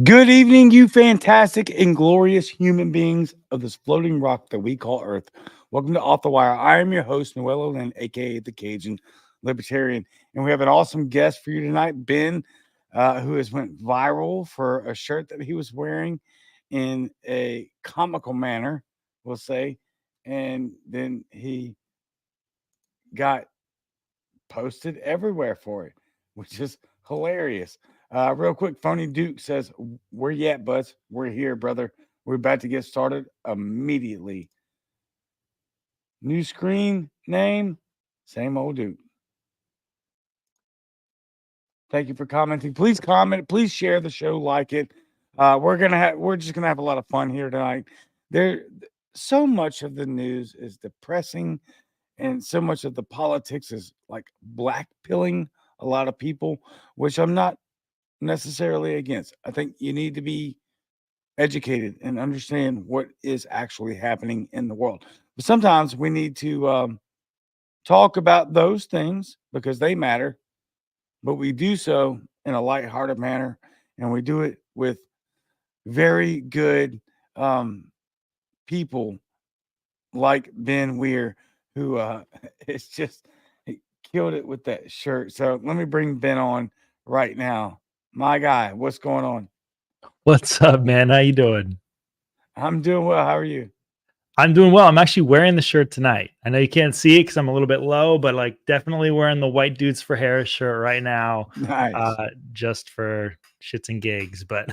Good evening, you fantastic and glorious human beings of this floating rock that we call Earth. Welcome to Off the Wire. I am your host, Noel Lynn, aka the Cajun Libertarian, and we have an awesome guest for you tonight, Ben, who has went viral for a shirt that he was wearing in a comical manner, we'll say, and then he got posted everywhere for it, which is hilarious. Real quick, Phony Duke says, "Where you at, Buzz? We're here, brother. We're about to get started immediately." New screen name, same old Duke. Thank you for commenting. Please comment. Please share the show, like it. We're just gonna have a lot of fun here tonight. There, so much of the news is depressing, and so much of the politics is like black pilling a lot of people, which I'm not necessarily against. I think you need to be educated and understand what is actually happening in the world. But sometimes we need to talk about those things because they matter, but we do so in a lighthearted manner, and we do it with very good people like Ben Weir, who it's just he killed it with that shirt. So let me bring Ben on right now. My guy, what's going on? What's up, man? How you doing? I'm doing well. How are you? I'm doing well. I'm actually wearing the shirt tonight. I know you can't see it because I'm a little bit low, but like definitely wearing the White Dudes for Harris shirt right now, Nice. just for shits and gigs. But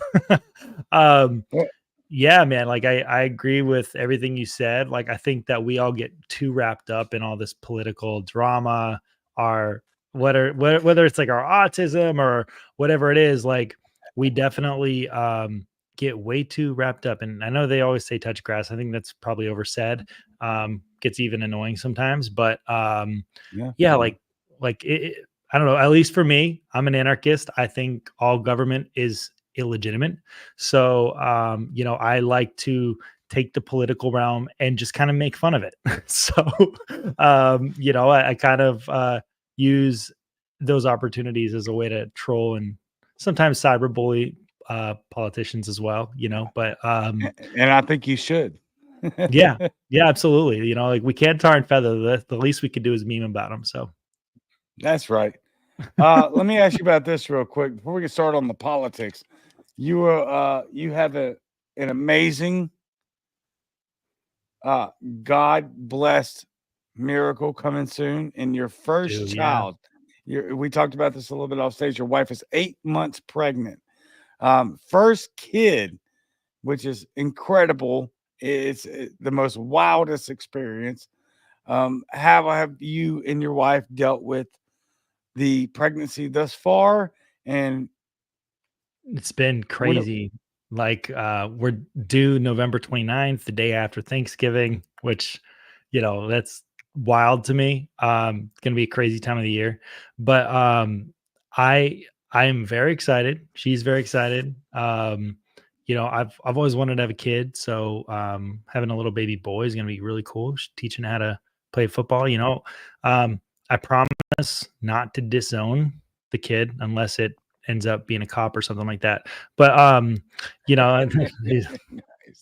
um, Well, yeah, man, like I agree with everything you said. Like I think that we all get too wrapped up in all this political drama, our whether it's like our autism or whatever it is, like we definitely get way too wrapped up. And I know they always say touch grass. I think that's probably oversaid. Gets even annoying sometimes, but yeah. yeah, I don't know. At least for me, I'm an anarchist. I think all government is illegitimate. So, I like to take the political realm and just kind of make fun of it. So, I kind of use those opportunities as a way to troll and sometimes cyberbully politicians as well. But And I think you should. yeah, yeah, absolutely. Like we can't tar and feather. The least we could do is meme about them. So. That's right. Let me ask you about this real quick before we get started on the politics. You have an amazing God blessed miracle coming soon in your first Dude, yeah. child. We talked about this a little bit off stage. Your wife is 8 months pregnant. First kid, which is incredible. It's the most wildest experience. How have you and your wife dealt with the pregnancy thus far? And It's been what? crazy. Like, we're due November 29th, the day after Thanksgiving, which, that's wild to me. It's gonna be a crazy time of the year. But I I am very excited. She's very excited. I've always wanted to have a kid, so having a little baby boy is gonna be really cool. Teaching how to play football. I promise not to disown the kid unless it ends up being a cop or something like that. But you Nice.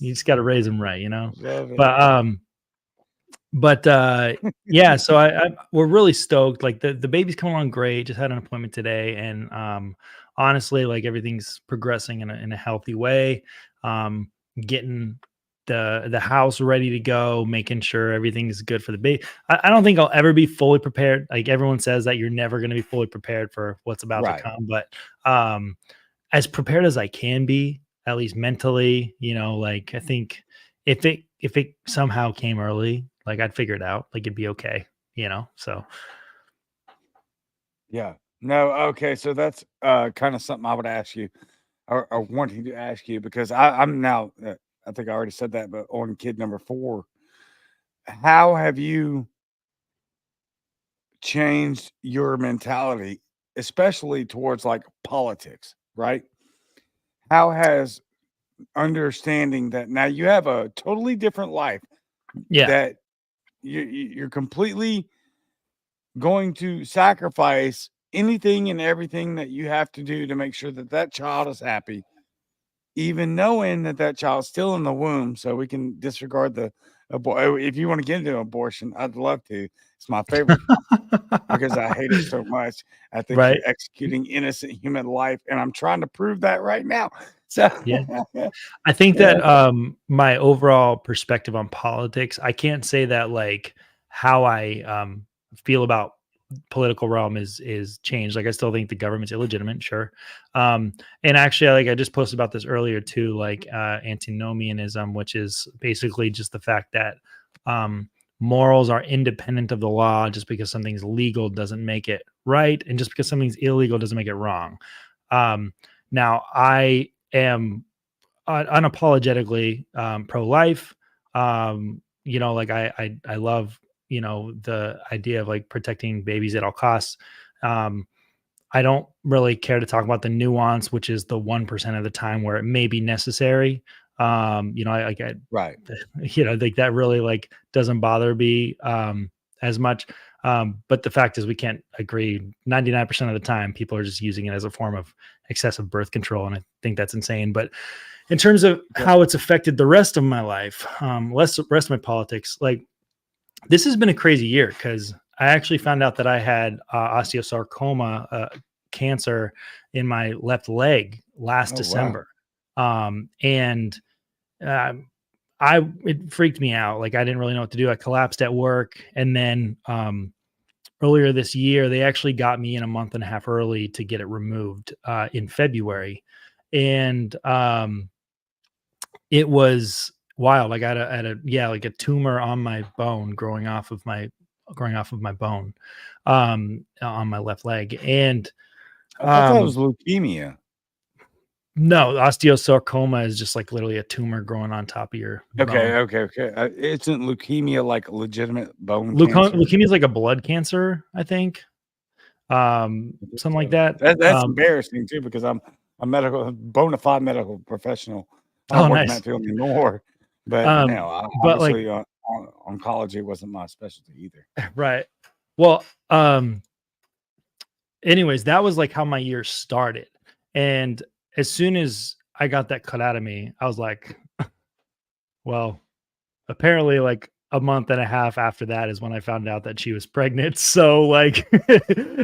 just got to raise them right. Love it. But yeah. So we're really stoked. Like the baby's coming along great. Just had an appointment today, and honestly, like everything's progressing in a healthy way. Getting the house ready to go, making sure everything is good for the baby. I don't think I'll ever be fully prepared. Like everyone says that you're never going to be fully prepared for what's about to Right. come, but um, as prepared as I can be, at least mentally, like I think if it somehow came early, like I'd figure it out. Like it'd be okay, So Yeah. No, okay, so that's, kinda something I would ask you or wanting to ask you because I'm now, I think I already said that, but on kid number 4, how have you changed your mentality, especially towards, like, politics, right? How has understanding that now you have a totally different life yeah. that you're completely going to sacrifice anything and everything that you have to do to make sure that that child is happy, even knowing that that child's still in the womb. So we can disregard the if you want to get into abortion, I'd love to. It's my favorite because I hate it so much. I think you're Right. executing innocent human life, and I'm trying to prove that right now. So, Yeah. I think yeah, that my overall perspective on politics, I can't say that like how I feel about political realm is changed. Like I still think the government's illegitimate, sure. Um and actually like I just posted about this earlier too, like antinomianism, which is basically just the fact that um morals are independent of the law. Just because something's legal doesn't make it right, and just because something's illegal doesn't make it wrong. Now I am unapologetically pro-life. Like I love the idea of like protecting babies at all costs. Um, I don't really care to talk about the nuance, which is the 1% of the time where it may be necessary. I like I, right. like that really like doesn't bother me as much. But the fact is, we can't agree. 99% of the time, people are just using it as a form of excessive birth control, and I think that's insane. But in terms of Yeah. how it's affected the rest of my life, rest of my politics, like this has been a crazy year because I actually found out that I had osteosarcoma, cancer in my left leg last Oh wow. December. And um, it freaked me out. Like I didn't really know what to do. I collapsed at work, and then earlier this year they actually got me in a month and a half early to get it removed in February, and it was wild. I got like a tumor on my bone growing off of my bone, on my left leg, and I thought that was um, leukemia. no, osteosarcoma is just like literally a tumor growing on top of your Okay, bone. okay, okay. Isn't leukemia like legitimate bone cancer? Leukemia is like a blood cancer, I think, I think something like so. that. That's embarrassing too because I'm a bona fide medical professional. I don't Oh, work in nice. that field anymore, but But like, obviously, oncology wasn't my specialty either. right. Well, anyways, that was like how my year started. And as soon as I got that cut out of me, I was like, well, apparently like a month and a half after that is when I found out that she was pregnant. So like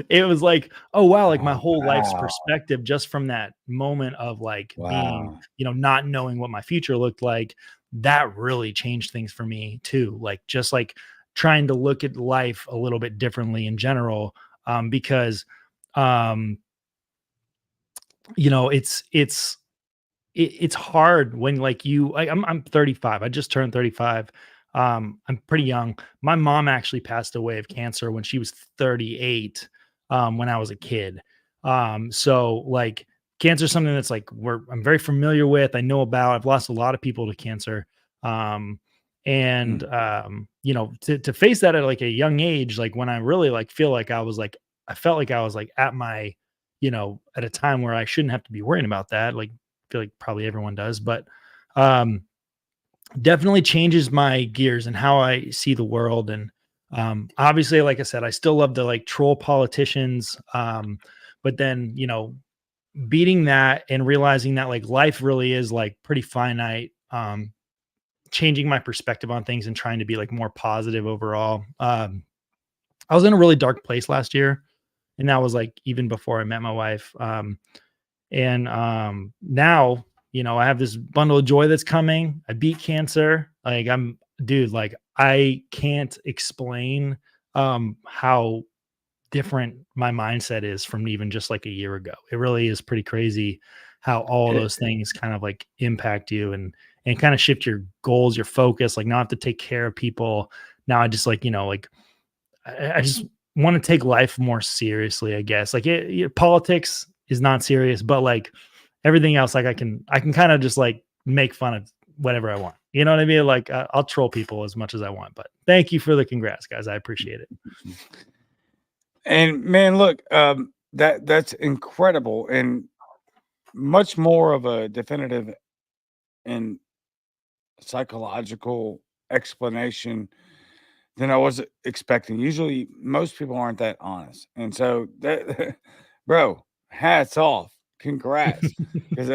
it was like, oh wow, like my Oh whole life's wow, perspective just from that moment of like being, wow. not knowing what my future looked like, that really changed things for me too. Like just like trying to look at life a little bit differently in general. Because um, it's hard when like I'm 35. I just turned 35. I'm pretty young. My mom actually passed away of cancer when she was 38, when I was a kid. So like cancer is something that's like I'm very familiar with. I know about. I've lost a lot of people to cancer. Um, and Mm, to face that at like a young age, like when I really like feel like I felt like I was like at my, at a time where I shouldn't have to be worrying about that. Like feel like probably everyone does, but um, definitely changes my gears and how I see the world. And obviously, like I said, I still love to like troll politicians. But then, beating that and realizing that like life really is like pretty finite, changing my perspective on things and trying to be like more positive overall. I was in a really dark place last year, and that was like even before I met my wife. And now I have this bundle of joy that's coming. I beat cancer. Like dude, like I can't explain how different my mindset is from even just like a year ago. It really is pretty crazy how all It, those things kind of like impact you and kind of shift your goals, your focus. Like now I have to take care of people. Now I just like, like I just want to take life more seriously, I guess. Like politics is not serious, but like everything else, like I can kind of just like make fun of whatever I want. You know what I mean? Like I'll troll people as much as I want. But thank you for the congrats, guys. I appreciate it. and man, look, that's incredible and much more of a definitive and psychological explanation than I was expecting. Usually, most people aren't that honest, and so that, bro, hats off, congrats, because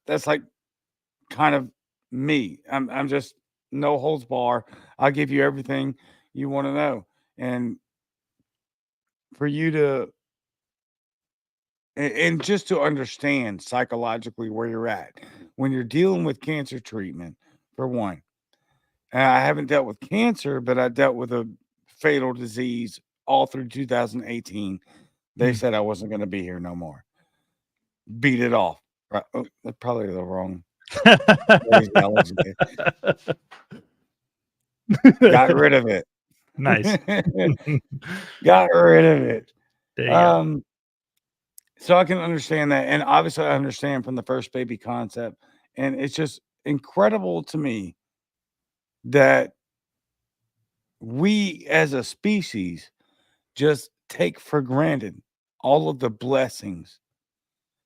that's like kind of me. I'm just no holds bar. I'll give you everything you want to know, and for you to and just to understand psychologically where you're at when you're dealing with cancer treatment, for one. And I haven't dealt with cancer, but I dealt with a fatal disease all through 2018. They Mm. said I wasn't going to be here no more. Beat it off. Right? Oh, that's probably the wrong phraseology there. Got rid of it. Nice. Got rid of it. There you go. Um, so I can understand that. And obviously, I understand from the first baby concept. And it's just incredible to me that we as a species just take for granted all of the blessings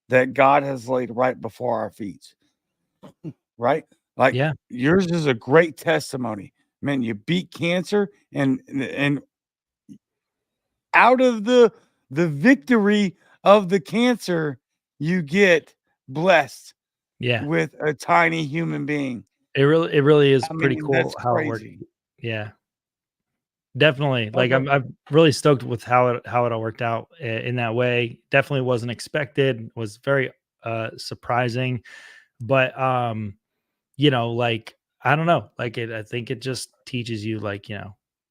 that God has laid right before our feet, right? Like Yeah. yours is a great testimony. Man, you beat cancer and out of the victory of the cancer, you get blessed Yeah. with a tiny human being. It really is I pretty mean, cool that's how it worked. crazy. Yeah. Definitely. Like Okay. I'm really stoked with how it all worked out in that way. Definitely wasn't expected. Was very surprising, but like I don't know. Like I think it just teaches you like,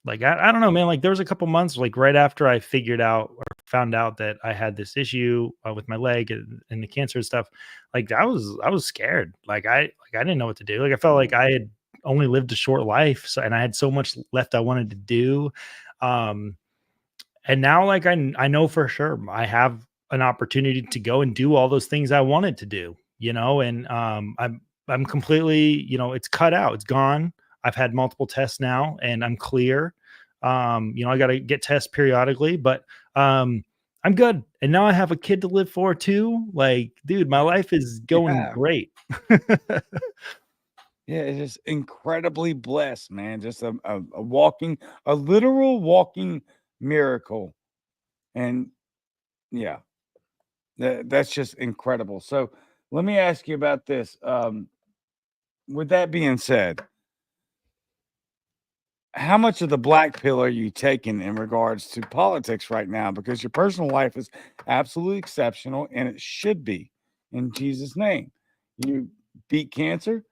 like I don't know, man. Like there was a couple months like right after I figured out or found out that I had this issue with my leg and the cancer and stuff. Like I was scared. Like I didn't know what to do. Like I felt like I had only lived a short life, so and I had so much left I wanted to do. Um, and now like I know for sure I have an opportunity to go and do all those things I wanted to do, and I'm completely, it's cut out, it's gone. I've had multiple tests now and I'm clear. I got to get tests periodically, but I'm good. And now I have a kid to live for too. Like, dude, my life is going Yeah. great. Yeah, it's just incredibly blessed, man. Just a walking, a literal walking miracle. And yeah, that's just incredible. So let me ask you about this. With that being said, how much of the black pill are you taking in regards to politics right now? Because your personal life is absolutely exceptional and it should be in Jesus' name. You beat cancer,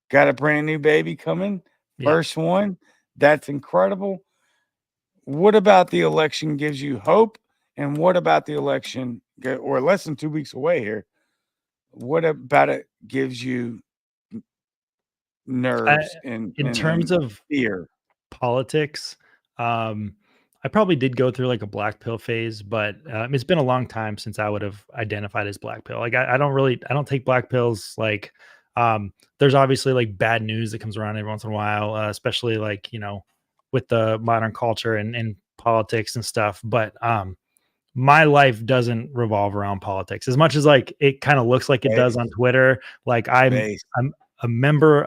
got a brand new baby coming, Yeah. first one. That's incredible. What about the election gives you hope? And what about the election, or less than 2 weeks away here? What about it gives you I, nerves and in and, terms and of fear? politics. I probably did go through like a black pill phase, but it's been a long time since I would have identified as black pill. Like I don't take black pills. Like, there's obviously like bad news that comes around every once in a while, especially like with the modern culture and politics and stuff. But my life doesn't revolve around politics as much as like it kind of looks like it does on Base, Twitter. Like base. I'm a member,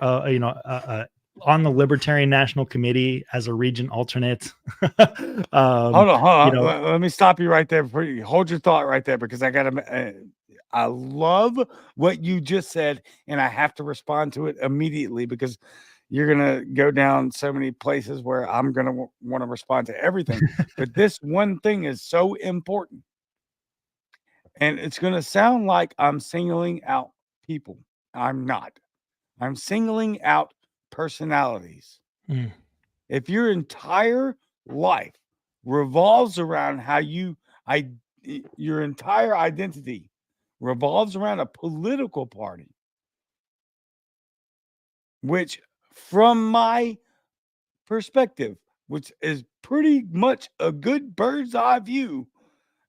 on the Libertarian National Committee as a region alternate. um, Hold on, hold you on. know, Let me stop you right there before you hold your thought right there because I got to. I love what you just said, and I have to respond to it immediately because you're gonna go down so many places where I'm gonna want to respond to everything. But this one thing is so important, and it's gonna sound like I'm singling out people. I'm not. I'm singling out personalities. Mm. If your entire life revolves around I, your entire identity revolves around a political party, which, from my perspective, which is pretty much a good bird's eye view,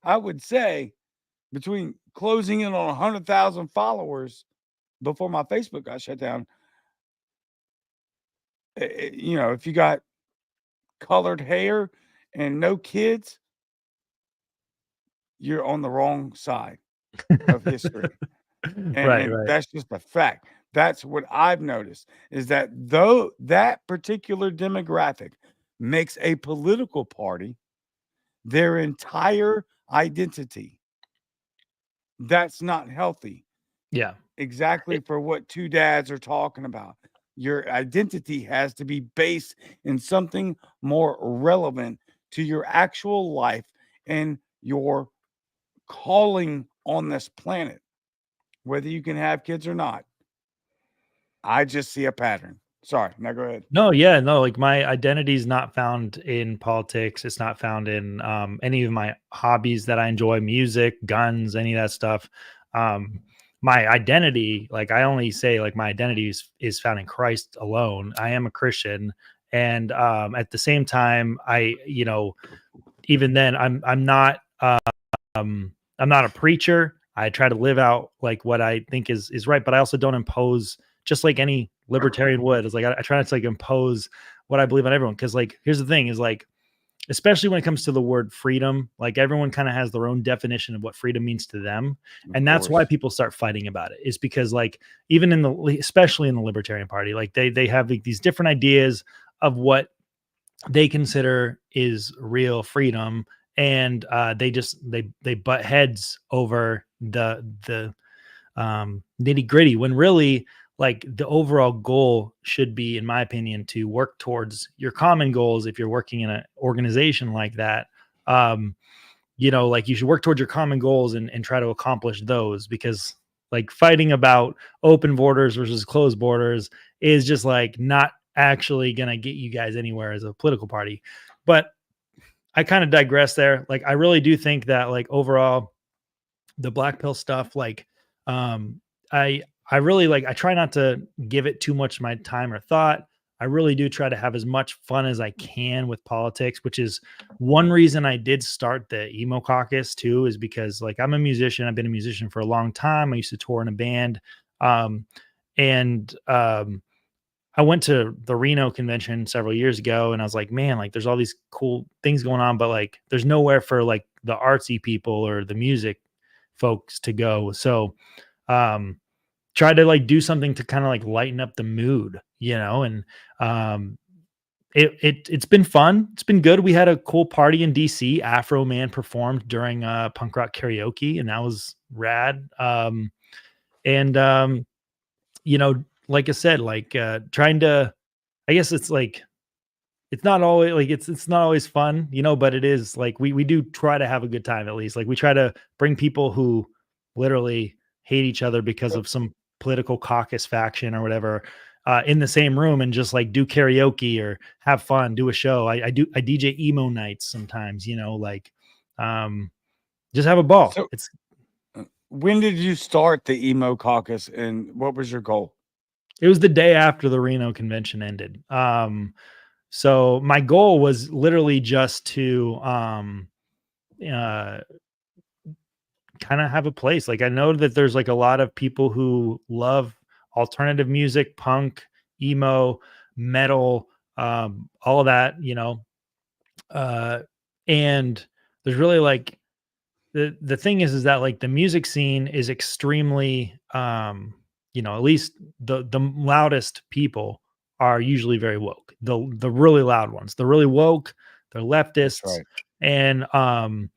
I would say, between closing in on 100,000 followers before my Facebook got shut down, if you got colored hair and no kids, you're on the wrong side of history. Right, And right. that's just a fact. That's what I've noticed, is that though that particular demographic makes a political party their entire identity, that's not healthy. Yeah. Exactly It for what two dads are talking about. Your identity has to be based in something more relevant to your actual life and your calling on this planet, whether you can have kids or not. I just see a pattern. Sorry, now go ahead. No, yeah, no, like, my identity is not found in politics, it's not found in, any of my hobbies that I enjoy, music, guns, any of that stuff. Um, my identity, like, I only say, like, my identity is found in Christ alone. I am a Christian, and, at the same time, even then, I'm not a preacher. I try to live out like what I think is right, but I also don't impose, just like any libertarian would. It's like I try not to like impose what I believe on everyone. Cause like here's the thing is like, especially when it comes to the word freedom, like everyone kind of has their own definition of what freedom means to them. Of And that's why course. people start fighting about it, is because like even especially in the libertarian party, like they have like these different ideas of what they consider is real freedom, and they butt heads over the nitty gritty, when really like the overall goal should be, in my opinion, to work towards your common goals. If you're working in an organization like that, um like you should work towards your common goals and try to accomplish those, because like fighting about open borders versus closed borders is just like not actually going to get you guys anywhere as a political party. But I kind of digress there. Like I really do think that like overall the black pill stuff, like um i I really like, I try not to give it too much of my time or thought. I really do try to have as much fun as I can with politics, which is one reason I did start the emo caucus too, is because like I'm a musician. I've been a musician for a long time. I used to tour in a band. um and I went to the Reno convention several years ago, and I was like, man, like there's all these cool things going on, but like there's nowhere for like the artsy people or the music folks to go. So um try to like do something to kind of like lighten up the mood, and um it's been fun. It's been good. We had a cool party in DC. Afro Man performed during punk rock karaoke, and that was rad. And like I said, like trying to, I guess it's like it's not always like it's not always fun, but it is like we do try to have a good time. At least like we try to bring people who literally hate each other because of some political caucus faction or whatever, in the same room, and just like do karaoke or have fun, do a show. I DJ emo nights sometimes, like um just have a ball. So, when did you start the emo caucus and what was your goal? It was the day after the Reno convention ended. So my goal was literally just to uh kind of have a place. Like I know that there's like a lot of people who love alternative music, punk, emo, metal, all of that, uh and there's really like the thing is that like the music scene is extremely at least the loudest people are usually very woke. The really loud ones, they're really woke, they're That's leftists. right. And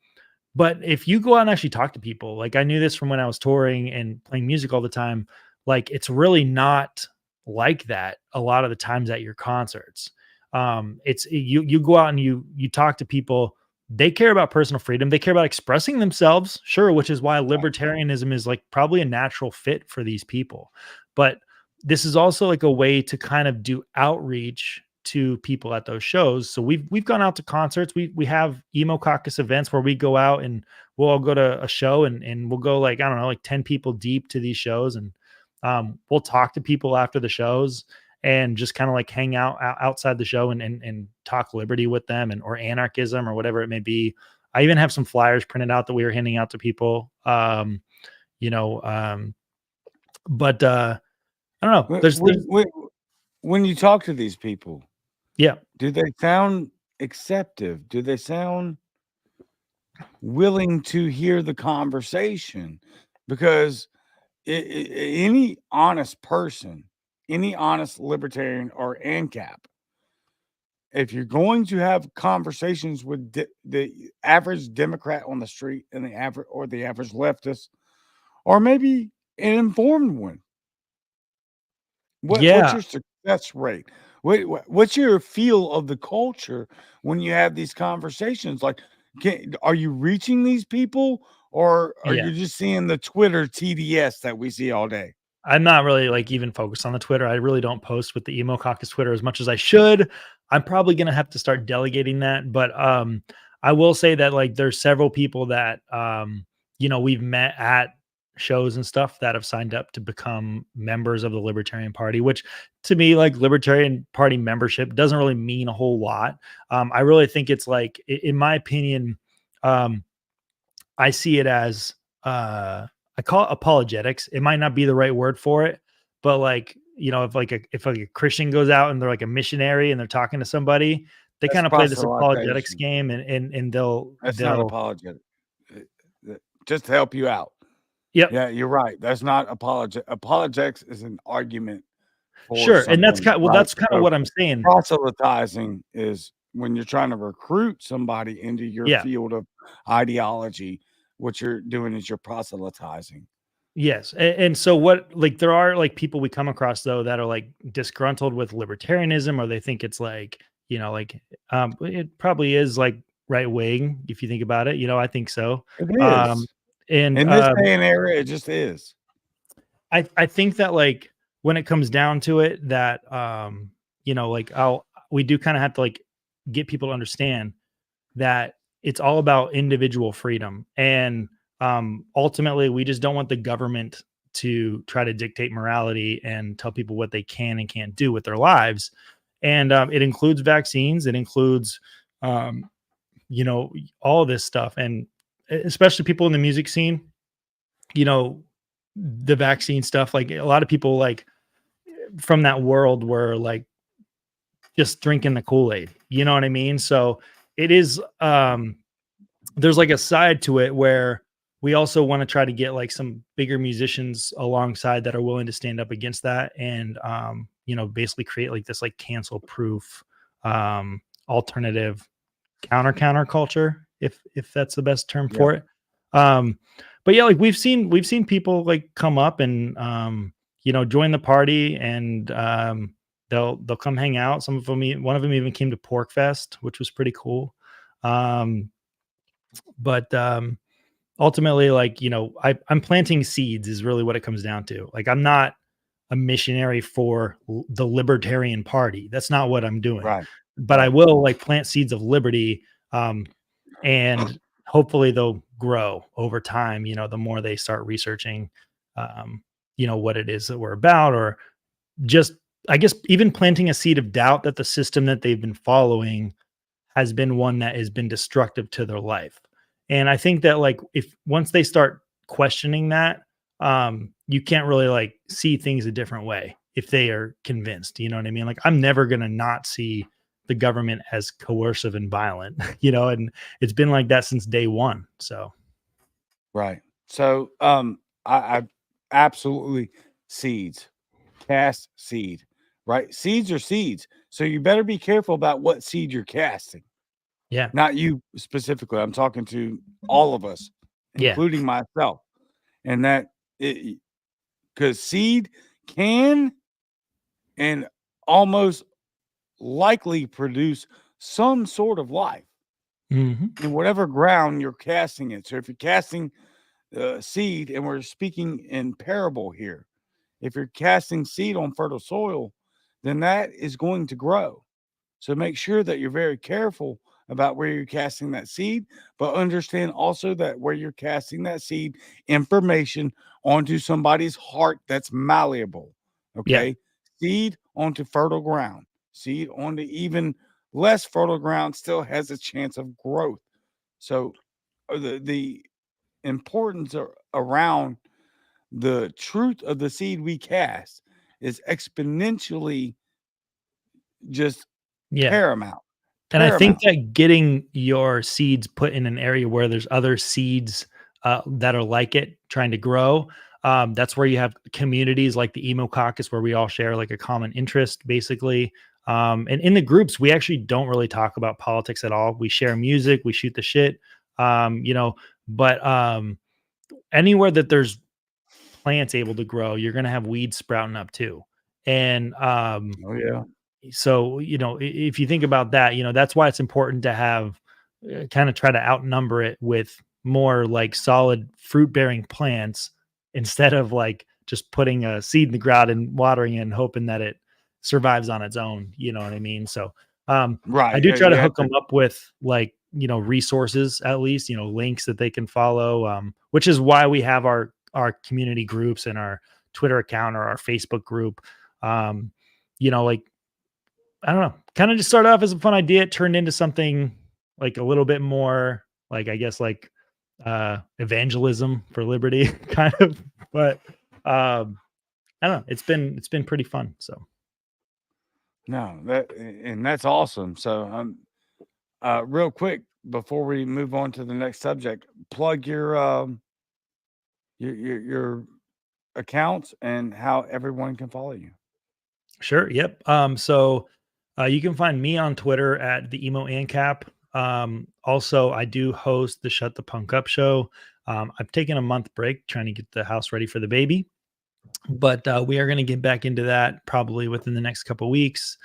but if you go out and actually talk to people, like I knew this from when I was touring and playing music all the time, like it's really not like that a lot of the times at your concerts. It's you go out and you talk to people, they care about personal freedom. They care about expressing themselves, sure, which is why Right. libertarianism is like probably a natural fit for these people. But this is also like a way to kind of do outreach to people at those shows. So we've gone out to concerts. We have emo caucus events where we go out and we'll all go to a show and we'll go like, I don't know, like 10 people deep to these shows. And we'll talk to people after the shows and just kind of like hang out outside the show and talk liberty with them and or anarchism or whatever it may be. I even have some flyers printed out that we were handing out to people. You know, but I don't know. There's When you talk to these people, yeah, do they sound acceptive? Do they sound willing to hear the conversation? Because any honest person, any honest libertarian or ANCAP, if you're going to have conversations with the average Democrat on the street and the average leftist, or maybe an informed one, what's yeah, your success rate? What's your feel of the culture when you have these conversations? Like, are you reaching these people, or are yeah. you just seeing the Twitter TDS that we see all day? I'm not really like even focused on the Twitter. I really don't post with the emo caucus Twitter as much as I should. I'm probably gonna have to start delegating that. But I will say that like there's several people that we've met at shows and stuff that have signed up to become members of the Libertarian Party, which to me, like Libertarian Party membership doesn't really mean a whole lot. I really think it's like, in my opinion, um, I see it as I call it apologetics. It might not be the right word for it, but like, if like a Christian goes out and they're like a missionary and they're talking to somebody, they That's kind of play this apologetics proselytization. game and they'll That's not they'll apologetic. Uh, just to help you out. yep. Yeah, you're right. That's not apologetics is an argument for Sure. And something, right? that's kind of So what I'm saying. proselytizing is when you're trying to recruit somebody into your Yeah. field of ideology. What you're doing is you're proselytizing. Yes. And so what like there are like people we come across though that are like disgruntled with libertarianism or they think it's like, it probably is like right wing if you think about it. I think so. It Um is. and In this day and era, it just is. I think that like when it comes down to it that like I'll we do kind of have to like get people to understand that it's all about individual freedom and ultimately we just don't want the government to try to dictate morality and tell people what they can and can't do with their lives and it includes vaccines, it includes um, all of this stuff and especially people in the music scene, you know the vaccine stuff, like a lot of people like from that world were like just drinking the Kool-Aid, you know what I mean? So it is there's like a side to it where we also want to try to get like some bigger musicians alongside that are willing to stand up against that and basically create like this like cancel proof alternative counter culture, if that's the best term Yeah. for it. Um, but yeah, like we've seen people like come up and join the party and they'll come hang out. Some of them, one of them even came to Pork Fest, which was pretty cool. Um, but ultimately, like I'm planting seeds is really what it comes down to. Like I'm not a missionary for the Libertarian Party. That's not what I'm doing. Right. But I Right. will like plant seeds of liberty, and hopefully they'll grow over time. The more they start researching, what it is that we're about, or just I guess even planting a seed of doubt that the system that they've been following has been one that has been destructive to their life. And I think that like if once they start questioning that, you can't really like see things a different way if they are convinced. You know what I mean? Like I'm never gonna not see the government as coercive and violent, and it's been like that since day one. So Right. So, I absolutely seeds, cast seed, right? Seeds are seeds. So you better be careful about what seed you're casting. yeah, Not you specifically. I'm talking to all of us, yeah, including myself. And that it because seed can and almost likely produce some sort of life. Mhm. in whatever ground you're casting it. So if you're casting seed, and we're speaking in parable here, if you're casting seed on fertile soil, then that is going to grow. So make sure that you're very careful about where you're casting that seed, but understand also that where you're casting that seed, information onto somebody's heart that's malleable. Yeah. Okay. Seed onto fertile ground, seed onto even less fertile ground still has a chance of growth. So the importance around the truth of the seed we cast is exponentially just Yeah. paramount. And I think Paramount. that getting your seeds put in an area where there's other seeds that are like it trying to grow, that's where you have communities like the Emo Caucus, where we all share like a common interest, basically. And in the groups, we actually don't really talk about politics at all. We share music, we shoot the shit, you know, but anywhere that there's plants able to grow, you're going to have weeds sprouting up too. And Oh yeah. so, if you think about that, that's why it's important to have kind of try to outnumber it with more like solid fruit bearing plants instead of like just putting a seed in the ground and watering it and hoping that it survives on its own. You know what I mean? So, I Right. do try to You have hook to. them up with like, resources, at least, links that they can follow, which is why we have our community groups and our Twitter account or our Facebook group. Um, like I don't know, kind of just started off as a fun idea. It turned into something like a little bit more like, I guess, like evangelism for liberty kind of. But I don't know. It's been pretty fun. So No, and that's awesome. So real quick before we move on to the next subject, plug your accounts and how everyone can follow you. sure. Yep. So you can find me on Twitter at the Emo Ancap. Also I do host the Shut the Punk Up show. I've taken a month break trying to get the house ready for the baby, but we are going to get back into that probably within the next couple weeks.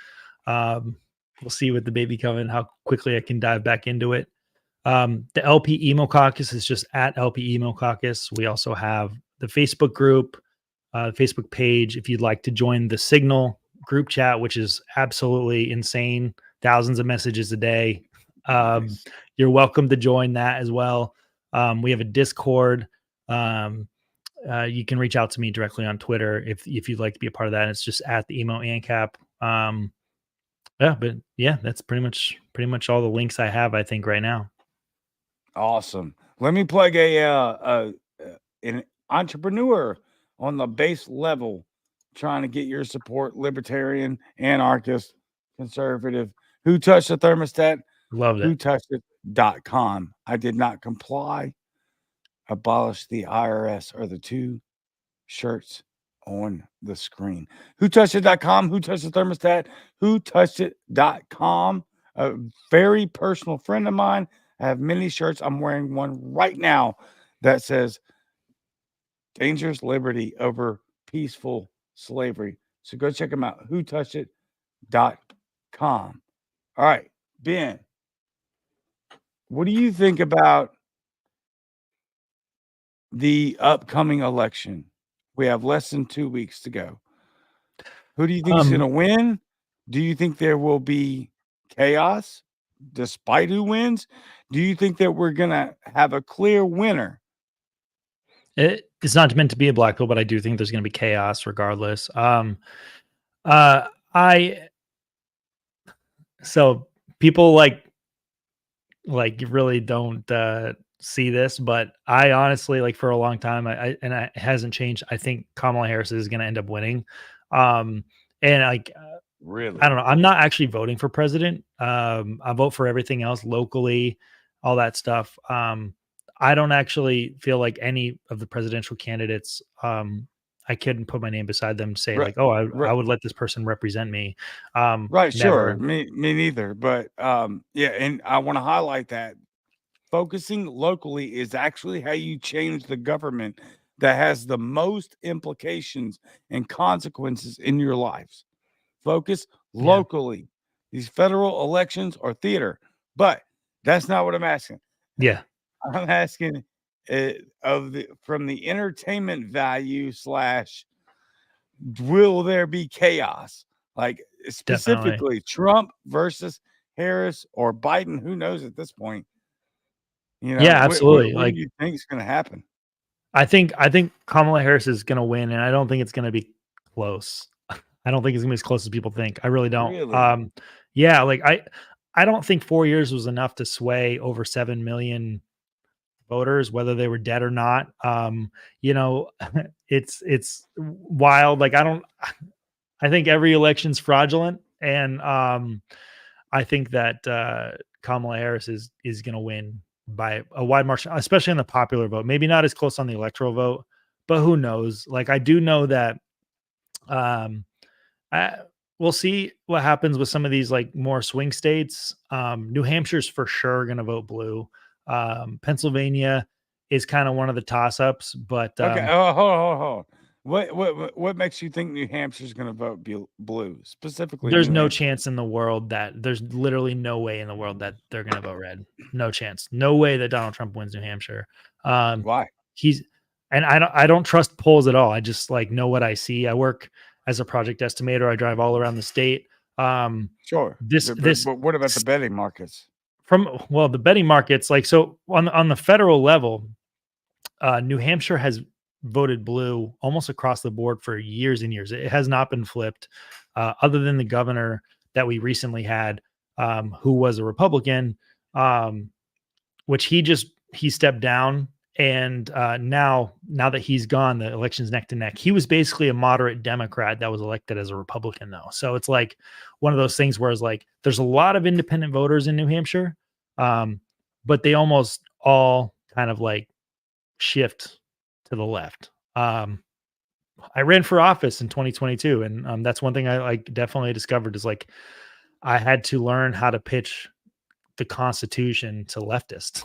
Um, we'll see with the baby coming how quickly I can dive back into it. The LP Emo Caucus is just at LP Emo Caucus. We also have the Facebook group, Facebook page. If you'd like to join the Signal group chat, which is absolutely insane, thousands of messages a day, um, Nice. you're welcome to join that as well. We have a Discord. Um, you can reach out to me directly on Twitter if you'd like to be a part of that. It's just at the Emo Ancap. Yeah, but yeah, that's pretty much all the links I have, I think, right now. Awesome. Let me plug an entrepreneur on the base level trying to get your support, libertarian, anarchist, conservative. Who touched the thermostat? Loved Who it. touched it.com. I did not comply. Abolish the IRS are the two shirts on the screen. Who touched it.com? Who touched the thermostat? Who touched it.com? A very personal friend of mine. I have many shirts. I'm wearing one right now that says dangerous liberty over peaceful slavery. So go check them out. Who touched it.com. All right, Ben, what do you think about the upcoming election? We have less than 2 weeks to go. Who do you think is going to Um, win? Do you think there will be chaos despite who wins? Do you think that we're going to have a clear winner? it's not meant to be a black hole, but I do think there's going to be chaos regardless. Uh, I so people like really don't see this, but I honestly like for a long time, it hasn't changed. I think Kamala Harris is going to end up winning. Um, and like I Really? don't know. I'm not actually voting for president. I vote for everything else locally, all that stuff. I don't actually feel like any of the presidential candidates. I couldn't put my name beside them. Say Right. like, oh, I Right. would let this person represent me. Right, sure. Never. Me neither. But yeah, and I want to highlight that focusing locally is actually how you change the government that has the most implications and consequences in your lives. Focus Yeah. locally. These federal elections are theater, but That's not what I'm asking. Yeah, I'm asking from the entertainment value slash will there be chaos? Like definitely. specifically Trump versus Harris or Biden, who knows at this point? You know, Yeah, absolutely. what do Like you think is gonna happen? I think Kamala Harris is going to win, and I don't think it's going to be close. I don't think it's going to be as close as people think. I really don't. Really? Yeah, like I don't think 4 years was enough to sway over 7 million voters, whether they were dead or not. You know, it's wild. Like I don't. I think every election's fraudulent, and I think that Kamala Harris is going to win by a wide margin, especially on the popular vote. Maybe not as close on the electoral vote, but who knows? Like I do know that um, I, we'll see what happens with some of these like more swing states. New Hampshire's for sure going to vote blue. Pennsylvania is kind of one of the toss ups, but Okay. Oh, hold on. What makes you think New Hampshire's going to vote blue, specifically there's New no Hampshire? chance in the world that there's literally no way in the world that they're going to vote red. No chance. No way that Donald Trump wins New Hampshire. Um, Why? he's and I don't trust polls at all. I just like know what I see. I work as a project estimator. I drive all around the state. Um, Sure. this this But what about the betting markets? the betting markets like so on the federal level, New Hampshire has voted blue almost across the board for years and years. It has not been flipped, other than the governor that we recently had, who was a Republican, um, which he stepped down, and now that he's gone, the election's neck to neck. He was basically a moderate Democrat that was elected as a Republican, though. So it's like one of those things where it's like there's a lot of independent voters in New Hampshire, um, but they almost all kind of like shift to the left. I ran for office in 2022, and that's one thing I like definitely discovered is like I had to learn how to pitch the Constitution to leftists.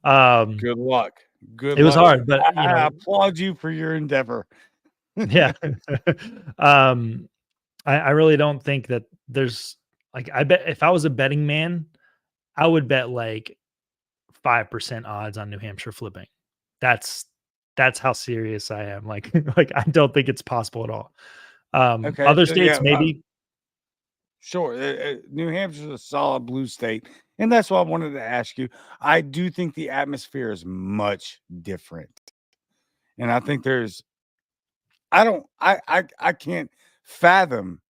um, Good luck. Good it was luck. hard, but I applaud you for your endeavor. yeah. um, I really don't think that there's like I bet if I was a betting man, I would bet like 5% odds on New Hampshire flipping. That's that's how serious I am. Like like I don't think it's possible at all. Okay. Other So yeah, states maybe. sure. New Hampshire's a solid blue state, and that's why I wanted to ask you. I do think the atmosphere is much different, and I think there's. I don't. I can't fathom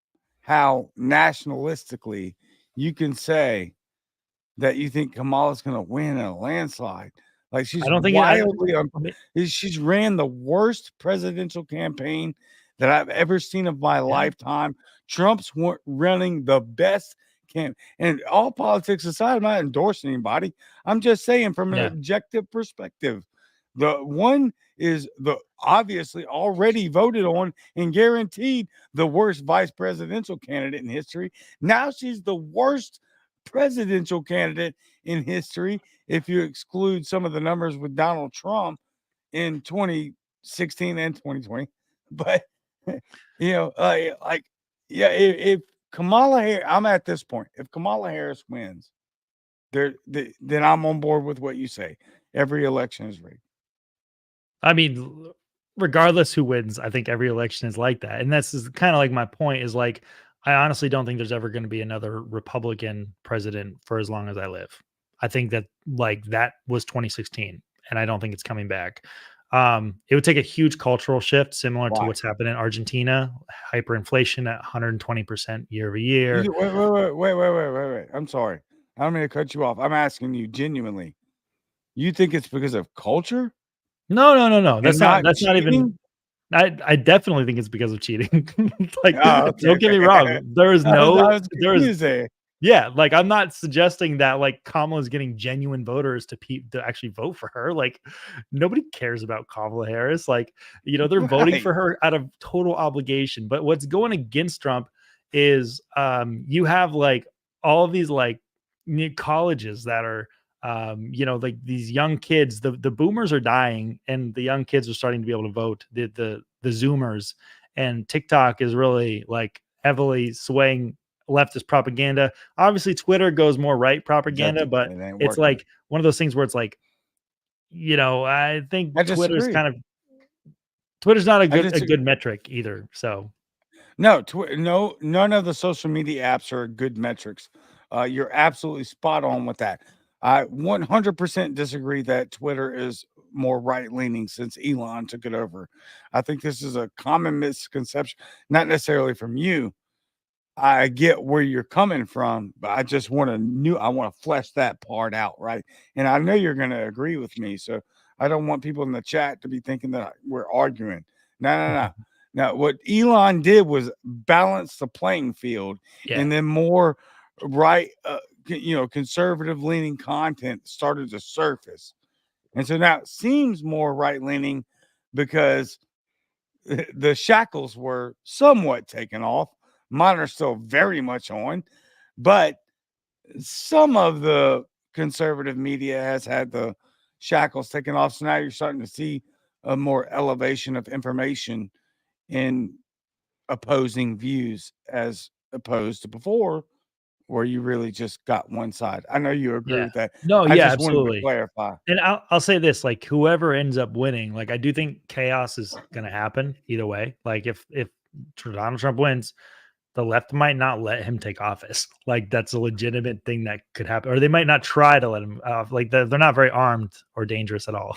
how nationalistically you can say that you think Kamala's gonna win in a landslide. Like, I she's don't think it I wildly me she's ran the worst presidential campaign that I've ever seen of my yeah, lifetime. Trump's running the best and all politics aside, I'm not endorsing anybody. I'm just saying from an yeah. objective perspective. The one is the obviously already voted on and guaranteed the worst vice presidential candidate in history. Now she's the worst presidential candidate in history if you exclude some of the numbers with Donald Trump in 2016 and 2020. But like yeah, if Kamala Harris, I'm at this point. If Kamala Harris wins, then I'm on board with what you say. Every election is rigged. I mean, regardless who wins, I think every election is like that. And that's kind of like my point is like, I honestly don't think there's ever going to be another Republican president for as long as I live. I think that like that was 2016 and I don't think it's coming back. It would take a huge cultural shift similar to Why? what's happened in Argentina, hyperinflation at 120% year over year. Wait. I'm sorry. I don't mean to cut you off. I'm asking you genuinely. You think it's because of culture No, no, no, no. and not That's not even. cheating? I definitely think it's because of cheating. Like, Oh, okay, don't get me okay. wrong. There is I no, was there is confused there. yeah. Like, I'm not suggesting that like Kamala is getting genuine voters to actually vote for her. Like, nobody cares about Kamala Harris. Like, they're voting Right. for her out of total obligation. But what's going against Trump is you have like all of these like new colleges that are like these young kids, the boomers are dying and the young kids are starting to be able to vote, the zoomers, and TikTok is really like heavily swaying leftist propaganda. Obviously, Twitter goes more right propaganda, Doesn't but it ain't it's working. like one of those things where it's like, I think I disagree. Twitter's not I a disagree. good metric either. So No, no, none of the social media apps are good metrics. You're absolutely spot on with that. I 100% disagree that Twitter is more right leaning since Elon took it over. I think this is a common misconception, not necessarily from you. I get where you're coming from, but I just I want to flesh that part out, right? And I know you're going to agree with me, so I don't want people in the chat to be thinking that we're arguing. No, no, no. Now, what Elon did was balance the playing field, yeah, and then more right, conservative leaning content started to surface, and so now it seems more right leaning because the shackles were somewhat taken off. Mine are still very much on, but some of the conservative media has had the shackles taken off. So now you're starting to see a more elevation of information in opposing views as opposed to before, where you really just got one side. I know you agree yeah. with that. No, I yeah, just wanted to absolutely. clarify. And I'll say this, like, whoever ends up winning, like, I do think chaos is gonna happen either way. Like, if Donald Trump wins, the left might not let him take office. Like, that's a legitimate thing that could happen, or they might not try to let him off. Like, they're not very armed or dangerous at all.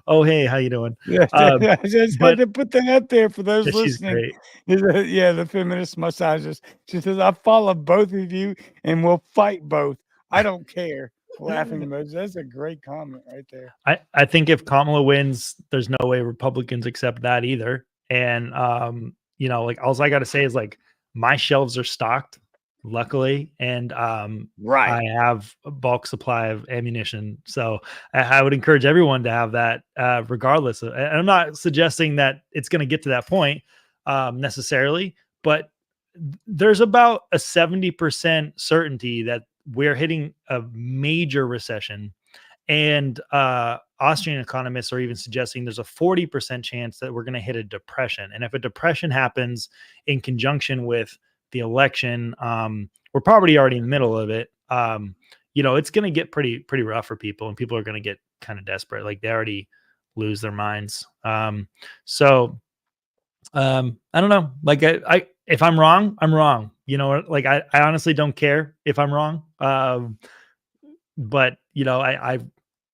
Oh, hey, how you doing? Yeah, Um, I just had but to put that out there for those yeah, she's listening. great. Yeah, the feminist massagist. She says, I follow both of you and we'll fight both. I don't care. Laughing emoji. That's a great comment right there. I think if Kamala wins, there's no way Republicans accept that either. And like all I got to say is like my shelves are stocked, luckily, and I Right. have a bulk supply of ammunition. So I would encourage everyone to have that, regardless. And I'm not suggesting that it's going to get to that point necessarily, but there's about a 70% certainty that we're hitting a major recession, and Austrian economists are even suggesting there's a 40% chance that we're going to hit a depression. And if a depression happens in conjunction with the election, we're probably already in the middle of it. It's going to get pretty rough for people, and people are going to get kind of desperate. Like they already lose their minds. I don't know. Like I if I'm wrong, I'm wrong. Like I honestly don't care if I'm wrong. But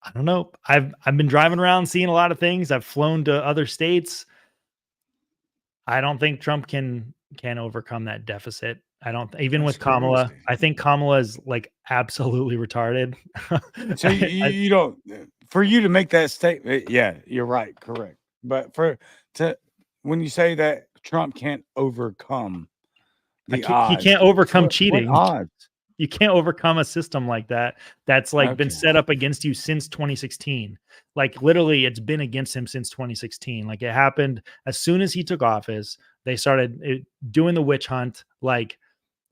I don't know. I've been driving around seeing a lot of things. I've flown to other states. I don't think Trump can overcome that deficit. I don't, even That's with Kamala. crazy. I think Kamala is like absolutely retarded. So you don't, for you to make that statement, yeah, you're right, correct. But to when you say that Trump can't overcome the He odds, can't overcome what cheating. odds? You can't overcome a system like that that's like been Okay. set up against you since 2016. Like literally it's been against him since 2016. Like it happened as soon as he took office, they started doing the witch hunt. Like,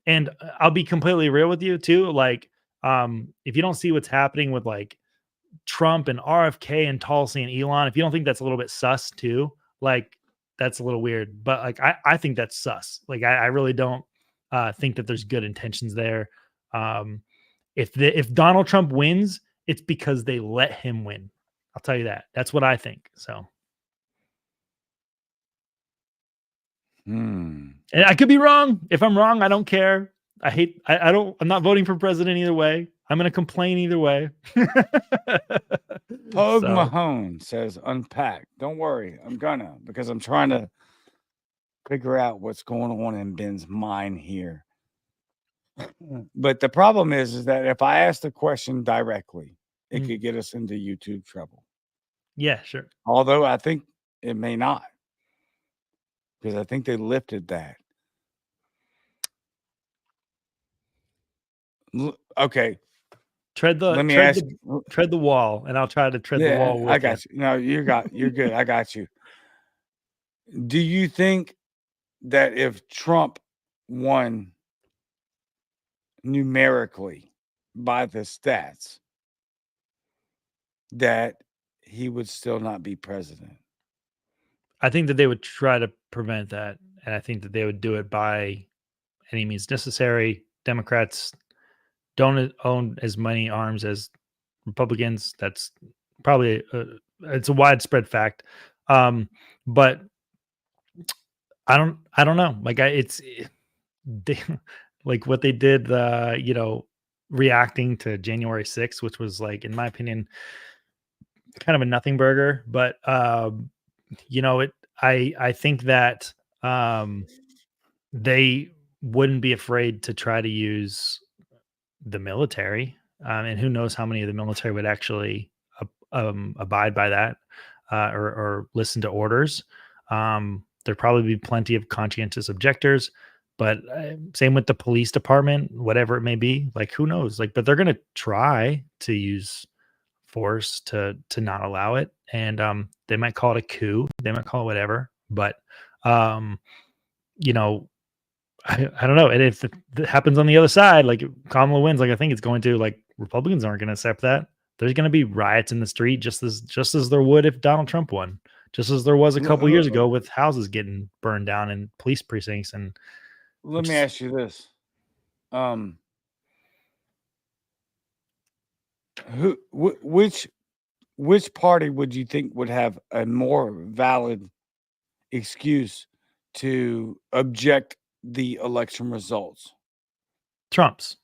and I'll be completely real with you too. Like, if you don't see what's happening with like Trump and RFK and Tulsi and Elon, if you don't think that's a little bit sus too, like that's a little weird. But like I think that's sus. Like I really don't think that there's good intentions there. Um, if Donald Trump wins, it's because they let him win. I'll tell you that. That's what I think. So, Hmm. and I could be wrong. If I'm wrong, I don't care. I don't, I'm not voting for president either way. I'm going to complain either way. Pogue So, Mahone says unpack. Don't worry, I'm gonna because I'm trying to figure out what's going on in Ben's mind here. But the problem is that if I ask the question directly, it mm, could get us into YouTube trouble. yeah, sure. Although I think it may not, because I think they lifted that. Okay, Tread the let me tread ask. the tread the wall, and I'll try to tread the Yeah, wall I with you. got you. No, you're good. I got you. Do you think that if Trump won numerically by the stats, that he would still not be president? I think that they would try to prevent that, and I think that they would do it by any means necessary. Democrats don't own as many arms as Republicans. That's probably it's a widespread fact. But I don't know. Like they, like what they did, reacting to January 6th, which was like, in my opinion, kind of a nothing burger. But it. I think that um, they wouldn't be afraid to try to use the military, and who knows how many of the military would actually abide by that, or listen to orders. There'd probably be plenty of conscientious objectors, but same with the police department, whatever it may be. Like, who knows? Like, but they're going to try to use force to not allow it, and they might call it a coup, they might call it whatever, but um, you know, I don't know. And if it happens on the other side, like Kamala wins, like I think it's going to, like Republicans aren't going to accept that. There's going to be riots in the street, just as there would if Donald Trump won, just as there was a couple years ago with houses getting burned down in police precincts. And Let me ask you this: which party would you think would have a more valid excuse to object the election results? Trump's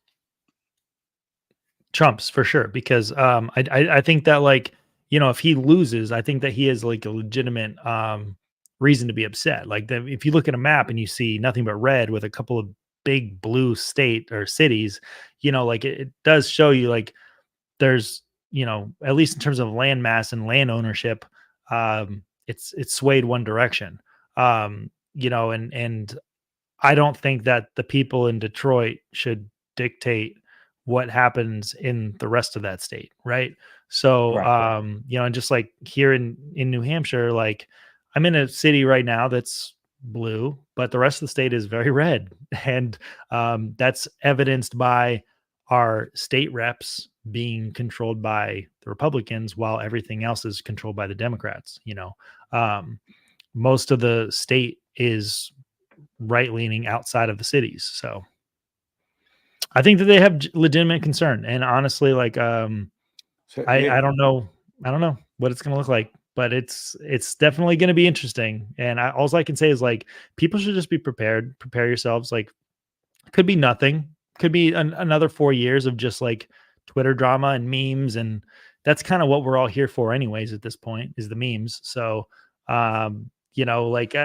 for sure, because I think that, like, if he loses, I think that he has like a legitimate reason to be upset. Like, if you look at a map and you see nothing but red with a couple of big blue state or cities, like it does show you, like, there's, at least in terms of land mass and land ownership, it's swayed one direction. And I don't think that the people in Detroit should dictate what happens in the rest of that state, right? So, Right. and just like here in New Hampshire, like, I'm in a city right now that's blue, but the rest of the state is very red, and that's evidenced by our state reps being controlled by the Republicans, while everything else is controlled by the Democrats. Most of the state is right leaning outside of the cities. So I think that they have legitimate concern. And honestly, like, So I don't know. I don't know what it's going to look like, but it's definitely going to be interesting. And all I can say is, like, people should just be prepared, prepare yourselves. Like, could be nothing, could be another 4 years of just like Twitter drama and memes. And that's kind of what we're all here for anyways at this point, is the memes. So, like,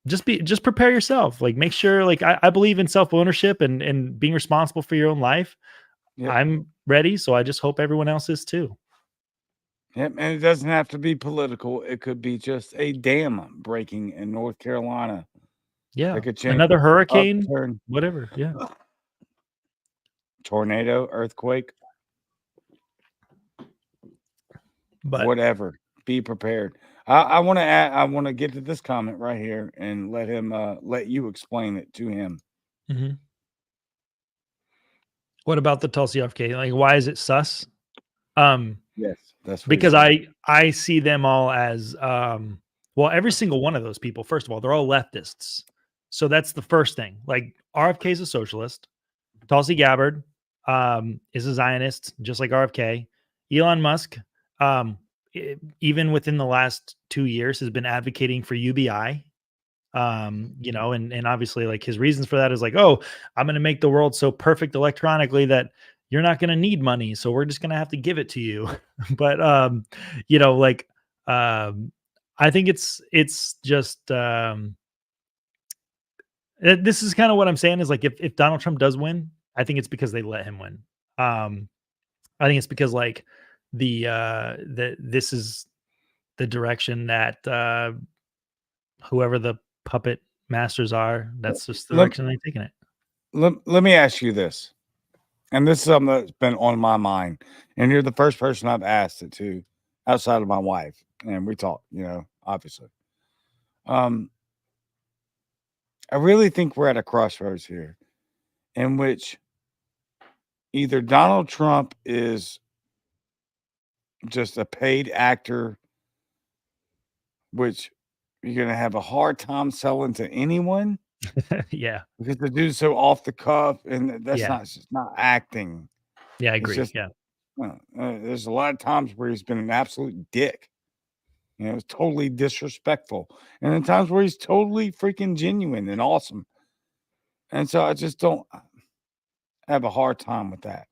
just prepare yourself. Like, make sure, like, I believe in self-ownership and being responsible for your own life. yep, I'm ready. So I just hope everyone else is too. yep, and it doesn't have to be political. It could be just a dam breaking in North Carolina Yeah. that could change, Another hurricane, upturn, whatever. Yeah. tornado, earthquake, But whatever. Be prepared. I want to add. I want to get to this comment right here and let him. Let you explain it to him. mhm. What about the Tulsi FK? Like, why is it sus? Um, Yes, that's what he because said. I see them all as, well, every single one of those people, first of all, they're all leftists. So that's the first thing. Like, RFK is a socialist. Tulsi Gabbard is a Zionist, just like RFK. Elon Musk, even within the last 2 years, has been advocating for UBI. And obviously, like, his reasons for that is like, oh, I'm going to make the world so perfect electronically that you're not going to need money, so we're just going to have to give it to you. But like, I think it's just, this is kind of what I'm saying is, like, if Donald Trump does win, I think it's because they let him win. I think it's because, like, this is the direction that whoever the puppet masters are, that's just the Let, direction they're taking it. let me ask you this, and this is something that's been on my mind, and you're the first person I've asked it to, outside of my wife, and we talk. Obviously. Um, I really think we're at a crossroads here, in which either Donald Trump is just a paid actor, which you're going to have a hard time selling to anyone, Yeah. because the dude's so off the cuff, and that's Yeah. not it's just not acting. Yeah, I It's agree. just Yeah. there's a lot of times where he's been an absolute dick. It's totally disrespectful, and then times where he's totally freaking genuine and awesome. And so I just don't have a hard time with that.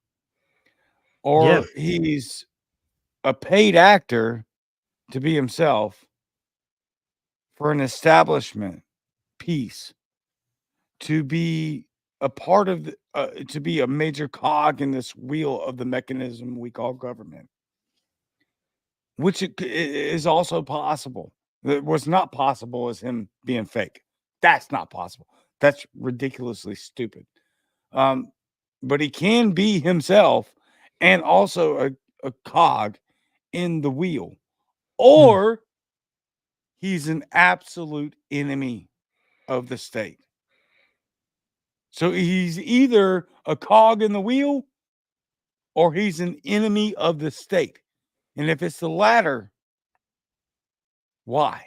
Yeah. Or he's a paid actor to be himself for an establishment piece, to be a part of to be a major cog in this wheel of the mechanism we call government, which is also possible. What's not possible is him being fake. That's not possible. That's ridiculously stupid. Um, but he can be himself and also a cog in the wheel, Mm. or he's an absolute enemy of the state. So he's either a cog in the wheel or he's an enemy of the state. And if it's the latter, why?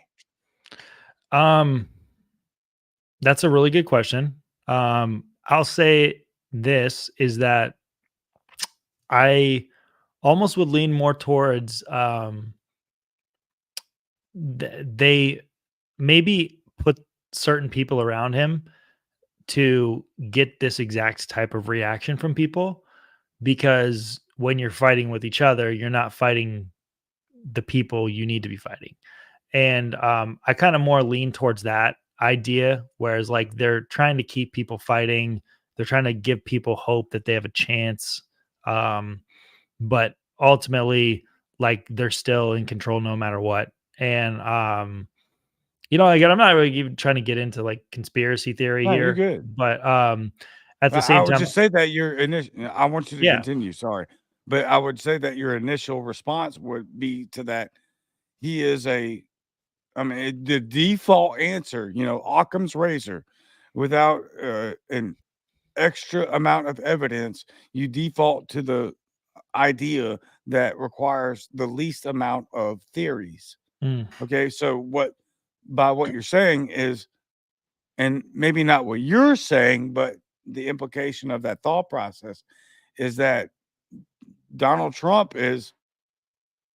Um, that's a really good question. I'll say this is that I almost would lean more towards they maybe put certain people around him to get this exact type of reaction from people, because when you're fighting with each other, you're not fighting the people you need to be fighting. And I kind of more lean towards that idea, whereas like they're trying to keep people fighting, they're trying to give people hope that they have a chance. Um, but ultimately, like they're still in control no matter what. And again, I'm not really even trying to get into like conspiracy theory No, you're here, good. but at the I same would time, just say that your initial, I want you to yeah, continue. Sorry. But I would say that your initial response would be to that he is I mean, the default answer, Occam's razor, without an extra amount of evidence, you default to the idea that requires the least amount of theories. mm, Okay. So, by what you're saying is, and maybe not what you're saying, but the implication of that thought process is that Donald Trump is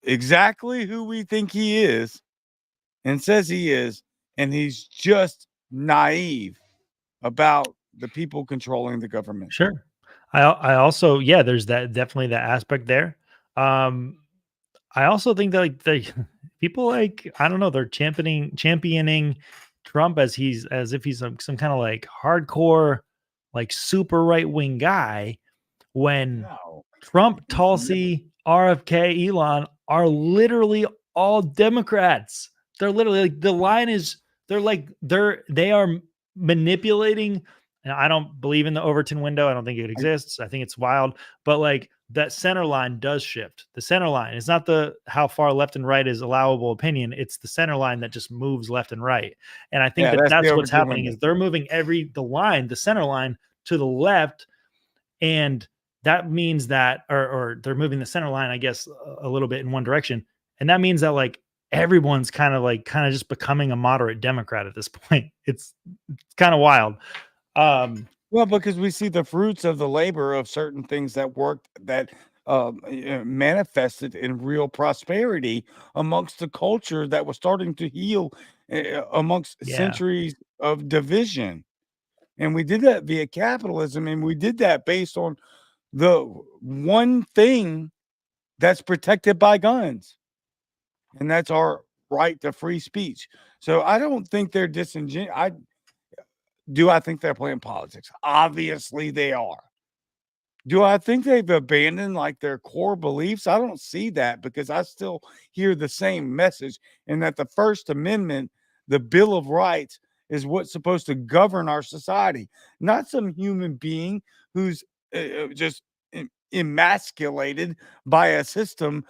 exactly who we think he is and says he is, and he's just naive about the people controlling the government. sure. I also, yeah, there's that, definitely that aspect there. Um, I also think that like the people, like I don't know, they're championing Trump as if he's some kind of like hardcore, like super right wing guy, when No, Trump, he's never. Tulsi, RFK, Elon are literally all Democrats. They're literally like the line is they are manipulating. And I don't believe in the Overton window. I don't think it I, exists. I think it's wild. But like that center line does shift. The center line is not the how far left and right is allowable opinion. It's the center line that just moves left and right. And I think yeah, that that's the that's what's Overton happening window. is they're moving the center line to the left, and that means that or they're moving the center line, I guess, a little bit in one direction, and that means that like everyone's kind of just becoming a moderate Democrat at this point. It's kind of wild. um Well, because we see the fruits of the labor of certain things that worked, that manifested in real prosperity amongst the culture that was starting to heal amongst yeah, centuries of division. And we did that via capitalism, and we did that based on the one thing that's protected by guns, and that's our right to free speech. So I don't think they're disingenuous. I think they're playing politics? Obviously, they are. Do I think they've abandoned like their core beliefs? I don't see that, because I still hear the same message, and that the First Amendment, the Bill of Rights, is what's supposed to govern our society, not some human being who's just emasculated by a system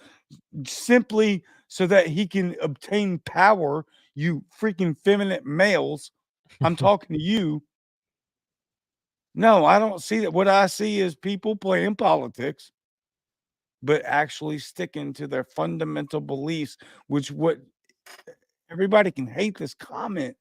simply so that he can obtain power. You freaking feminine males, I'm talking to you. No, I don't see that. What I see is people playing politics, but actually sticking to their fundamental beliefs, which what everybody can hate this comment,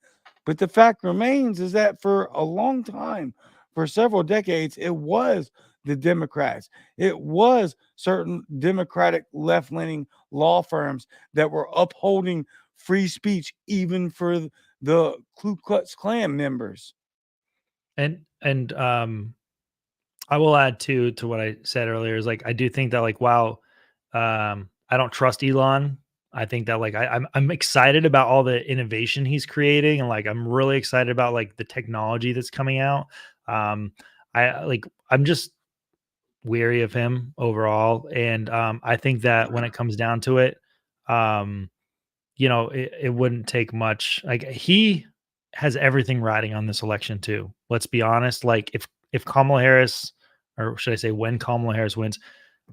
But the fact remains is that for a long time, for several decades, it was the Democrats. It was certain Democratic left leaning law firms that were upholding free speech, even for the Ku Klux Klan members. And I will add to what I said earlier is like I do think that like while I don't trust Elon, I think that like I'm excited about all the innovation he's creating, and like I'm really excited about like the technology that's coming out. Um I'm just weary of him overall, and I think that when it comes down to it, um it wouldn't take much. Like he has everything riding on this election too. Let's be honest. Like if Kamala Harris, or should I say when Kamala Harris wins,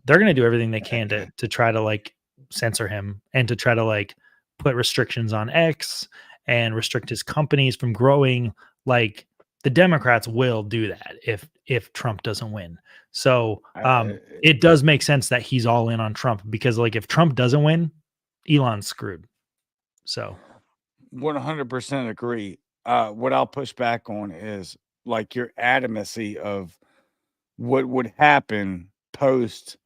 they're gonna do everything they can to try to like censor him and to try to like put restrictions on X and restrict his companies from growing. Like the Democrats will do that if Trump doesn't win. So I, it does make sense that he's all in on Trump, because like if Trump doesn't win, Elon's screwed. So 100% agree. What I'll push back on is like your adamancy of what would happen post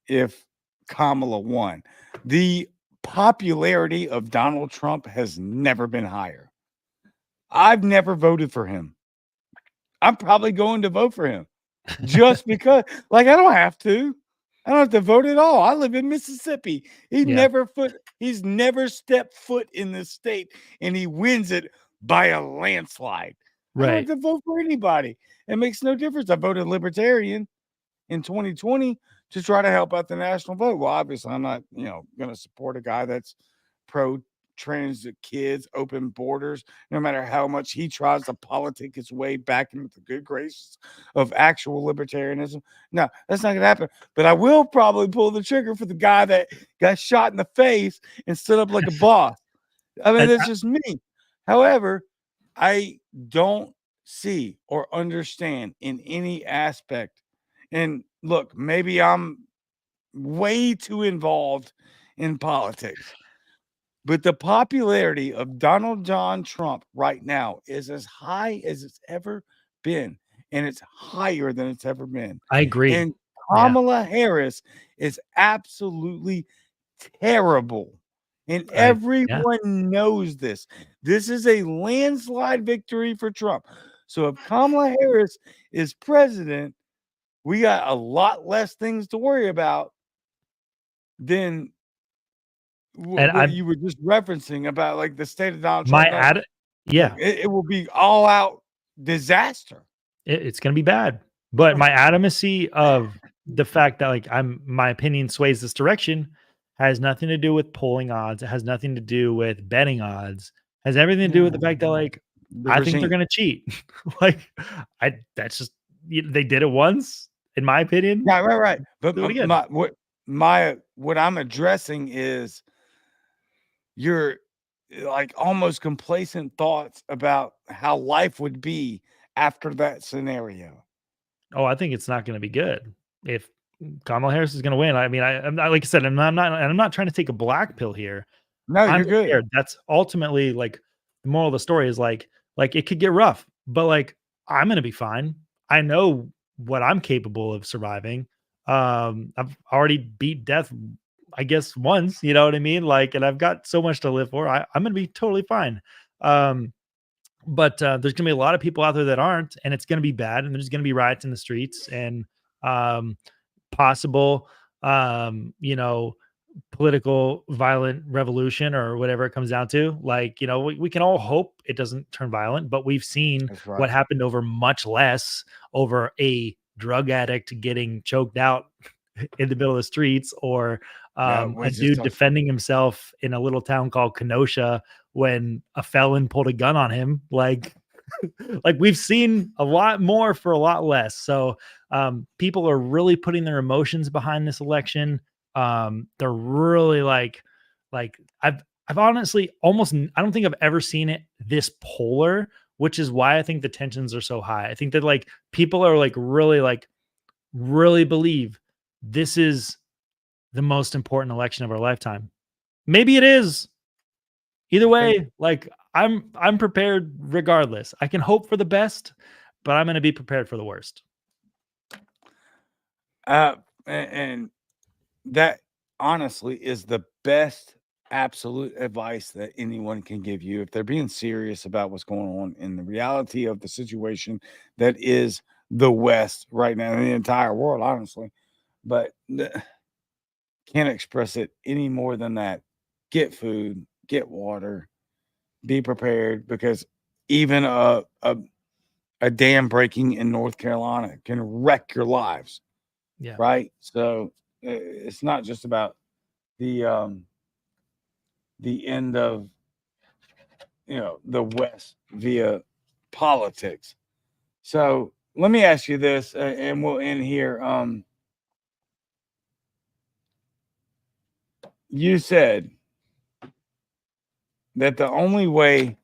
if Kamala won. The popularity of Donald Trump has never been higher. I've never voted for him. I'm probably going to vote for him just because, like, I don't have to. I don't have to vote at all. I live in Mississippi. yeah, He's never stepped foot in this state, and he wins it by a landslide. I don't have right. to vote for anybody. It makes no difference. I voted Libertarian in 2020 to try to help out the national vote. Well, obviously, I'm not, going to support a guy that's pro trans kids, open borders, no matter how much he tries to politic his way back into the good graces of actual libertarianism. No, that's not going to happen. But I will probably pull the trigger for the guy that got shot in the face and stood up like a boss. I mean, And that's just me. However, I don't see or understand in any aspect. And look, maybe I'm way too involved in politics, but the popularity of Donald John Trump right now is as high as it's ever been, and it's higher than it's ever been. I agree. And Yeah, Kamala Harris is absolutely terrible. And yeah. everyone knows this. This is a landslide victory for Trump. So if Kamala Harris is president, we got a lot less things to worry about than And what I'm you were just referencing about, like, the state of Donald my Trump. No, ad look, yeah, it will be all out disaster. it's gonna be bad. But my adamancy of the fact that like my opinion sways this direction has nothing to do with polling odds. It has nothing to do with betting odds. It has everything to do with the fact that like The I think they're regime. gonna cheat. Like I that's just they did it once, in my opinion. Right, right, right. But Do it again. what I'm addressing is your, like, almost complacent thoughts about how life would be after that scenario. Oh, I think it's not gonna be good. If Kamala Harris is gonna win, I mean, I'm not, like I said, I'm not trying to take a black pill here. No, I'm you're just good. scared. That's ultimately like the moral of the story is like it could get rough, but like I'm gonna be fine. I know what I'm capable of surviving. I've already beat death, I guess, once, you know what I mean? Like, and I've got so much to live for. I'm gonna be totally fine. Um, but there's gonna be a lot of people out there that aren't, and it's gonna be bad, and there's gonna be riots in the streets, and um possible you know political violent revolution or whatever it comes down to. Like, we can all hope it doesn't turn violent, but we've seen That's what right. happened over much less, over a drug addict getting choked out in the middle of the streets, or Yeah, a we just dude touched on. defending himself in a little town called Kenosha when a felon pulled a gun on him. Like, like we've seen a lot more for a lot less. So people are really putting their emotions behind this election. They're really like I've honestly I don't think I've ever seen it this polar, which is why I think the tensions are so high. I think that like people are like really believe this is the most important election of our lifetime. Maybe it is. Either I think way, like I'm prepared regardless. I can hope for the best, but I'm going to be prepared for the worst. And that honestly is the best absolute advice that anyone can give you if they're being serious about what's going on in the reality of the situation that is the West right now in the entire world, honestly. But can't express it any more than that. Get food, get water, be prepared because even a dam breaking in North Carolina can wreck your lives, Yeah. right? So it's not just about the the end of the West via politics. So let me ask you this, and we'll end here. You said that the only way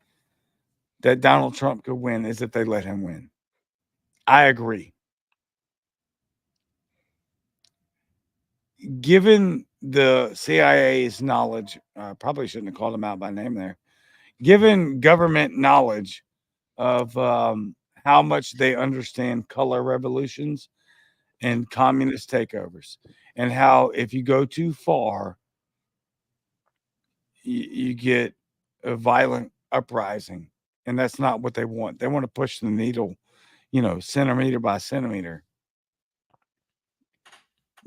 that Donald Trump could win is if they let him win. I agree. Given the CIA's knowledge, probably shouldn't have called him out by name there. Given government knowledge of how much they understand color revolutions and communist takeovers, and how if you go too far, you get a violent uprising, and that's not what they want. They want to push the needle, centimeter by centimeter.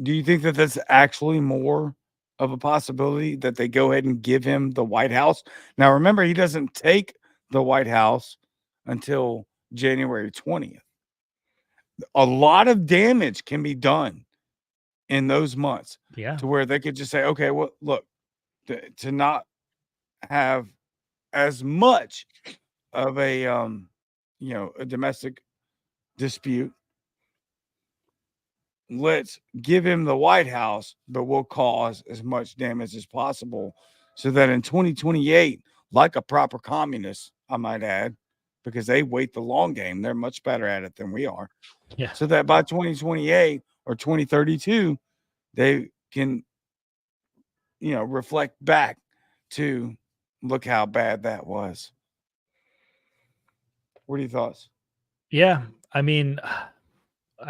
Do you think that that's actually more of a possibility that they go ahead and give him the White House? Now, remember, he doesn't take the White House until January 20th. A lot of damage can be done in those months Yeah. to where they could just say, okay, well, look, to not have as much of a domestic dispute, let's give him the White House, but we'll cause as much damage as possible so that in 2028, like a proper communist, I might add, because they wait the long game, they're much better at it than we are. Yeah. So that by 2028 or 2032, they can, reflect back to look how bad that was. What are your thoughts? Yeah. I mean,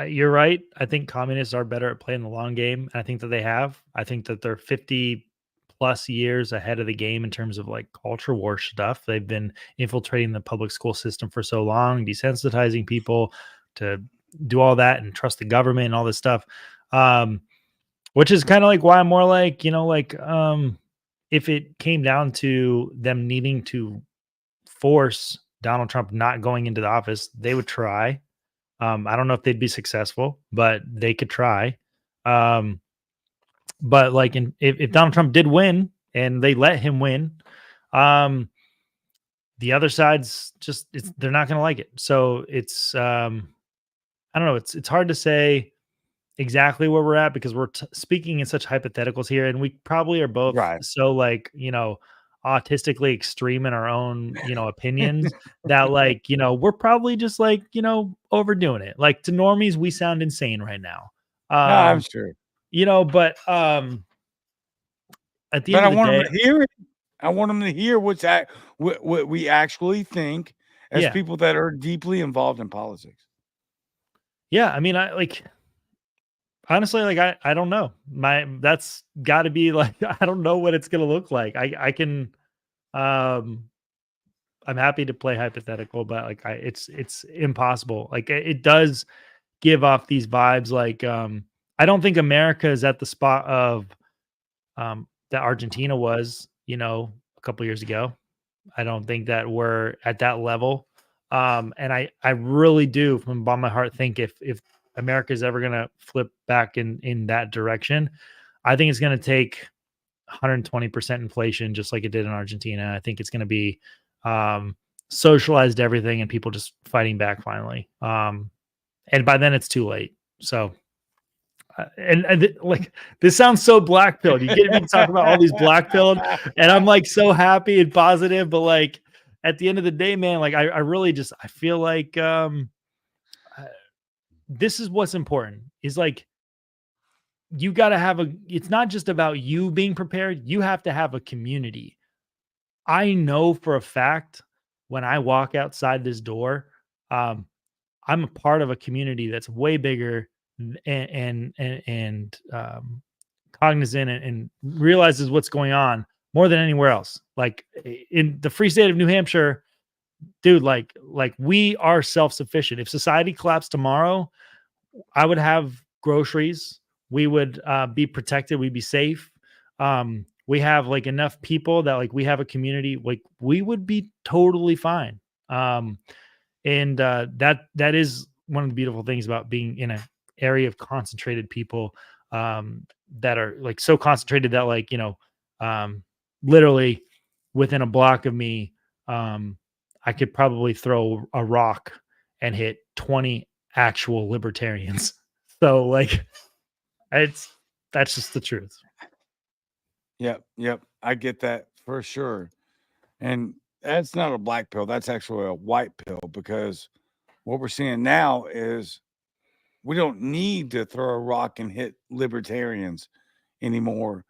you're right. I think communists are better at playing the long game. And I think that they have. I think that they're 50 plus years ahead of the game in terms of like culture war stuff. They've been infiltrating the public school system for so long, desensitizing people to do all that and trust the government and all this stuff. Um, which is kind of like why I'm more like, if it came down to them needing to force Donald Trump not going into the office, they would try. I don't know if they'd be successful, but they could try. Um, but like, if Donald Trump did win and they let him win, um, the other side's just they're not going to like it. So it's I don't know. It's hard to say exactly where we're at because we're speaking in such hypotheticals here, and we probably are both Right. so autistically extreme in our own opinions that like we're probably just like overdoing it. Like to normies, we sound insane right now. No, I'm Um, sure. but at the But end I of the want them day, to hear it. I want them to hear what we actually think as yeah, people that are deeply involved in politics. yeah. I mean, I like honestly, like I don't know. That's got to be like I don't know what it's gonna look like. I can um I'm happy to play hypothetical, but like it's impossible. Like it does give off these vibes like I don't think America is at the spot of that Argentina was, a couple years ago. I don't think that we're at that level. And I really do from the bottom of my heart think if America is ever gonna flip back in that direction, I think it's gonna take 120% inflation, just like it did in Argentina. I think it's going to be socialized everything and people just fighting back finally. And by then it's too late. So, like this sounds so black pilled. You get me to talk about all these black pilled, and I'm like so happy and positive, but like at the end of the day, man, like I really just I feel like uh, this is what's important is like you got to have it's not just about you being prepared, you have to have a community I know for a fact when I walk outside this door, um, I'm a part of a community that's way bigger and cognizant and realizes what's going on more than anywhere else. Like in the free state of New Hampshire, dude, like we are self-sufficient. If society collapsed tomorrow, I would have groceries. We would be protected. We'd be safe. We have like enough people that like we have a community. Like we would be totally fine. Um, and that is one of the beautiful things about being in a area of concentrated people that are like so concentrated that like um, literally within a block of me, um, I could probably throw a rock and hit 20 actual libertarians. So like it's that's just the truth. Yep, yep. I get that for sure. And that's not a black pill. That's actually a white pill because what we're seeing now is we don't need to throw a rock and hit libertarians anymore.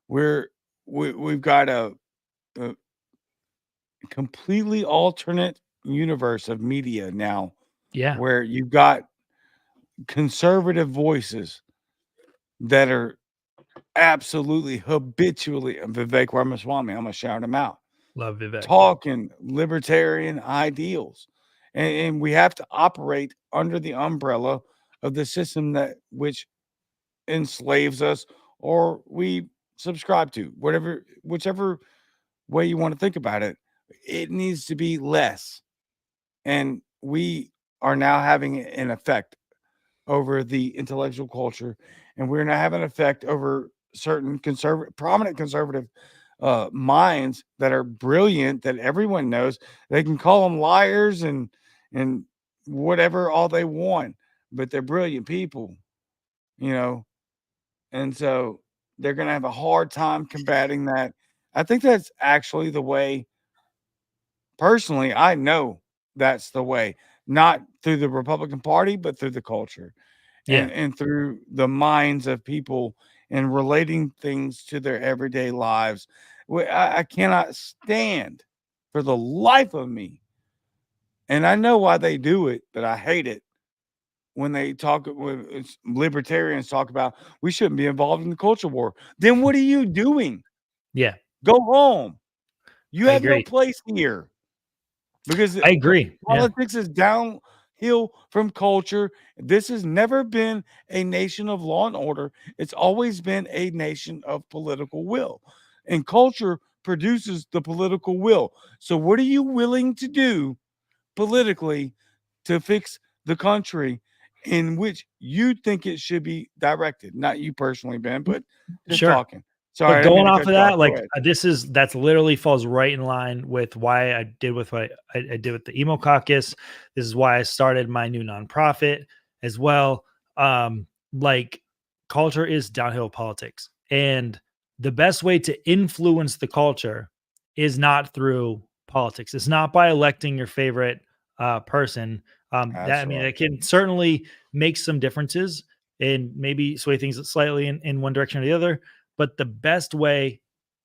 We're we've got a completely alternate universe of media now Yeah, where you've got conservative voices that are absolutely habitually Vivek Ramaswamy, I'm gonna shout him out, love Vivek. Yeah, talking libertarian ideals. And we have to operate under the umbrella of the system that which enslaves us or we subscribe to, whatever whichever way you want to think about it. It needs to be less. And we are now having an effect over the intellectual culture, and we're now having an effect over certain conservative, prominent conservative minds that are brilliant that everyone knows. They can call them liars and whatever all they want, but they're brilliant people, you know, and so they're going to have a hard time combating that. I think that's actually the way. Personally, I know that's the way, not through the Republican Party, but through the culture yeah, and through the minds of people and relating things to their everyday lives. I cannot stand for the life of me, and I know why they do it, but I hate it when they talk when libertarians talk about we shouldn't be involved in the culture war. Then what are you doing? yeah. Go home. You I have no agree. place here. Because I agree. Yeah, politics is downhill from culture. This has never been a nation of law and order. It's always been a nation of political will. And culture produces the political will. So, what are you willing to do politically to fix the country in which you think it should be directed? Not you personally, Ben, but just sure. talking. But Sorry, I didn't mean going to off cut of you off. that, Go like ahead. that's literally falls right in line with why I did with what I did with the emo caucus. This is why I started my new nonprofit as well. Like culture is downhill politics, and the best way to influence the culture is not through politics. It's not by electing your favorite person. That I That's mean, right. it can certainly make some differences and maybe sway things slightly in one direction or the other, but the best way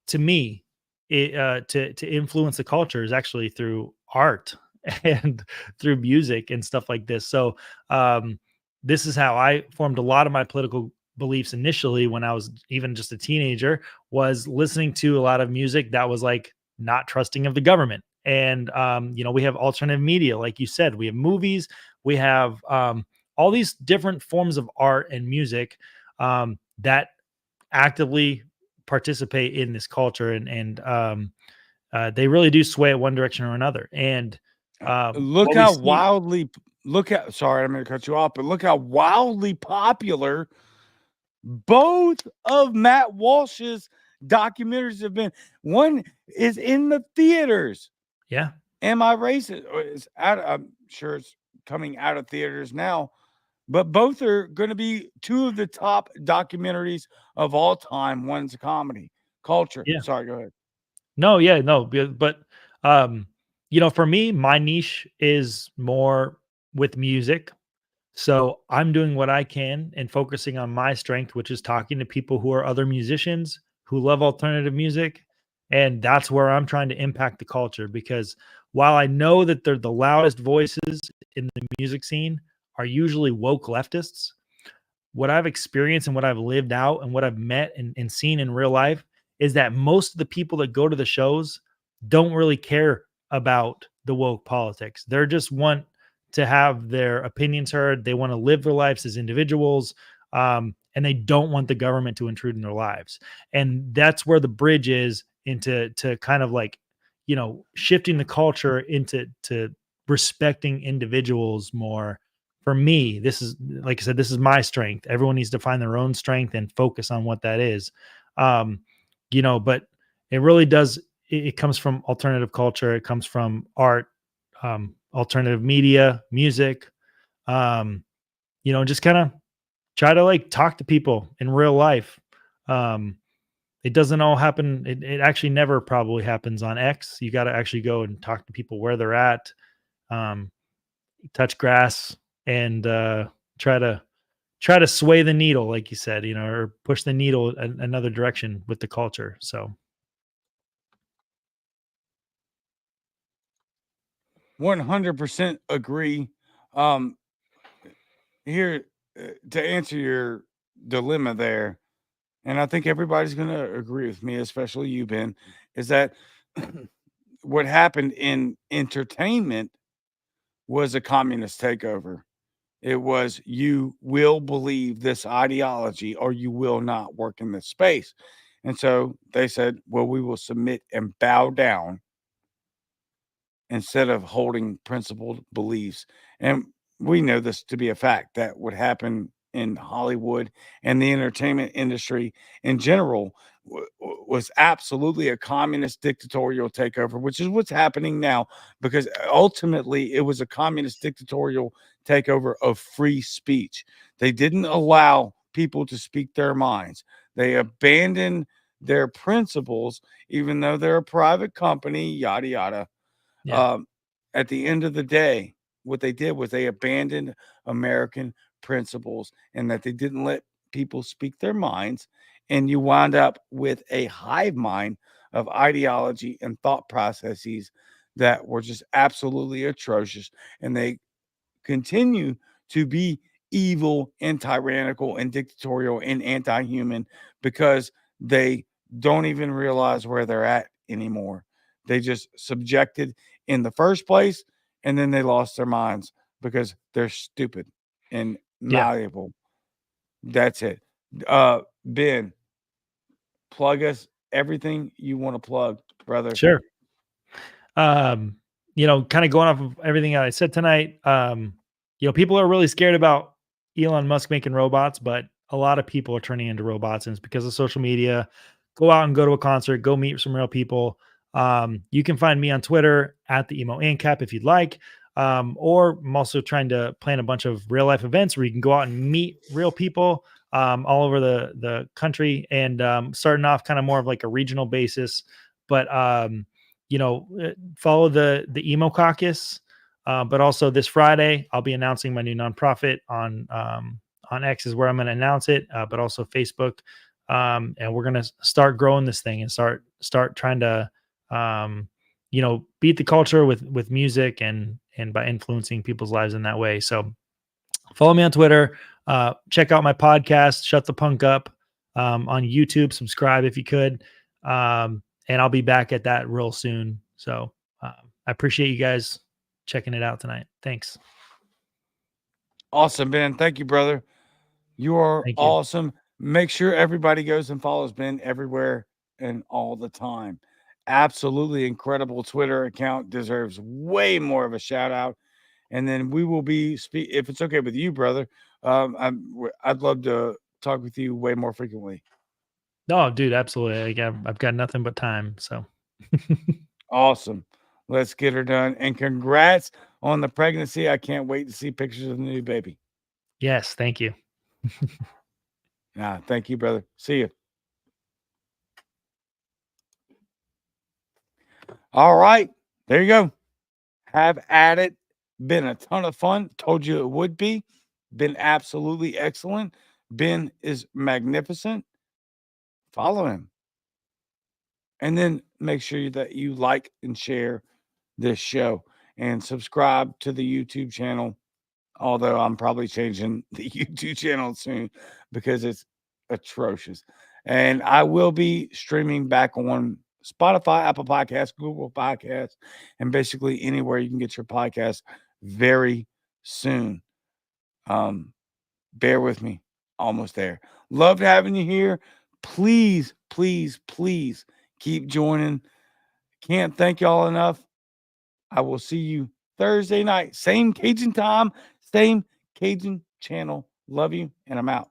to me to influence the culture is actually through art and through music and stuff like this. So um, this is how I formed a lot of my political beliefs initially when I was even just a teenager, was listening to a lot of music that was like not trusting of the government. And we have alternative media, like you said, we have movies, we have all these different forms of art and music that actively participate in this culture, and they really do sway it one direction or another. And Look what we how see, wildly look at sorry, I'm gonna cut you off, but look how wildly popular both of Matt Walsh's documentaries have been. One is in the theaters. yeah, Am I racist? Or it's out I'm sure it's coming out of theaters now, but both are gonna be two of the top documentaries of all time. One's a comedy. Culture. yeah, Sorry, go ahead. no, yeah, no, but um, for me, my niche is more with music. So I'm doing what I can and focusing on my strength, which is talking to people who are other musicians who love alternative music And that's where I'm trying to impact the culture, because while I know that they're the loudest voices in the music scene are usually woke leftists, what I've experienced and what I've lived out and what I've met and seen in real life is that most of the people that go to the shows don't really care about the woke politics. They're just want to have their opinions heard. They want to live their lives as individuals. And they don't want the government to intrude in their lives. And that's where the bridge is into to kind of like, shifting the culture into to respecting individuals more. For me, this is, like I said, this is my strength. Everyone needs to find their own strength and focus on what that is. Um, but it really does. It comes from alternative culture. It comes from art, alternative media, music. Um, just kind of try to like talk to people in real life. Um, it doesn't all happen. It actually never probably happens on X. You got to actually go and talk to people where they're at. Um, touch grass and try to sway the needle, like you said, or push the needle another direction with the culture. So 100% agree. Um, here to answer your dilemma there, and I think everybody's going to agree with me, especially you, Ben, is that what happened in entertainment was a communist takeover. It was, you will believe this ideology or you will not work in this space. And so they said, well, we will submit and bow down instead of holding principled beliefs. And we know this to be a fact that would happen in Hollywood and the entertainment industry in general was absolutely a communist dictatorial takeover, which is what's happening now, because ultimately it was a communist dictatorial takeover of free speech. They didn't allow people to speak their minds. They abandoned their principles, even though they're a private company, yada, yada. yeah, um, at the end of the day, what they did was they abandoned American principles, and that they didn't let people speak their minds. And you wound up with a hive mind of ideology and thought processes that were just absolutely atrocious. And they continue to be evil and tyrannical and dictatorial and anti-human because they don't even realize where they're at anymore. They just subjected in the first place, and then they lost their minds because they're stupid and yeah, malleable. That's it. Ben, plug us everything you want to plug, brother. sure. Um, kind of going off of everything that I said tonight. People are really scared about Elon Musk making robots, but a lot of people are turning into robots, and it's because of social media. Go out and go to a concert, go meet some real people. You can find me on Twitter at the Emo Ancap if you'd like. Or I'm also trying to plan a bunch of real life events where you can go out and meet real people all over the country, and starting off kind of more of like a regional basis. But follow the Emo Caucus. But also this Friday, I'll be announcing my new nonprofit on X is where I'm going to announce it, but also Facebook. And we're going to start growing this thing and start trying to, beat the culture with music and by influencing people's lives in that way. So follow me on Twitter. Check out my podcast, Shut the Punk Up, on YouTube. Subscribe if you could. And I'll be back at that real soon. So I appreciate you guys checking it out tonight. Thanks. Awesome, Ben. Thank you, brother. You are Thank you. awesome. Make sure everybody goes and follows Ben everywhere and all the time. Absolutely incredible Twitter account, deserves way more of a shout out. And then we will be if it's okay with you, brother. I'd love to talk with you way more frequently. Oh, dude, absolutely. I've got nothing but time. So Awesome. Let's get her done. And congrats on the pregnancy. I can't wait to see pictures of the new baby. yes, thank you. Thank you, brother. See you. All right. There you go. Have at it. Been a ton of fun. Told you it would be. Been absolutely excellent. Ben is magnificent. Follow him. And then make sure that you like and share this show and subscribe to the YouTube channel. Although I'm probably changing the YouTube channel soon because it's atrocious. And I will be streaming back on Spotify, Apple Podcasts, Google Podcasts, and basically anywhere you can get your podcast very soon. Bear with me. Almost there. Loved having you here. Please, please, please keep joining. Can't thank y'all enough. I will see you Thursday night. Same Cajun time, same Cajun channel. Love you, and I'm out.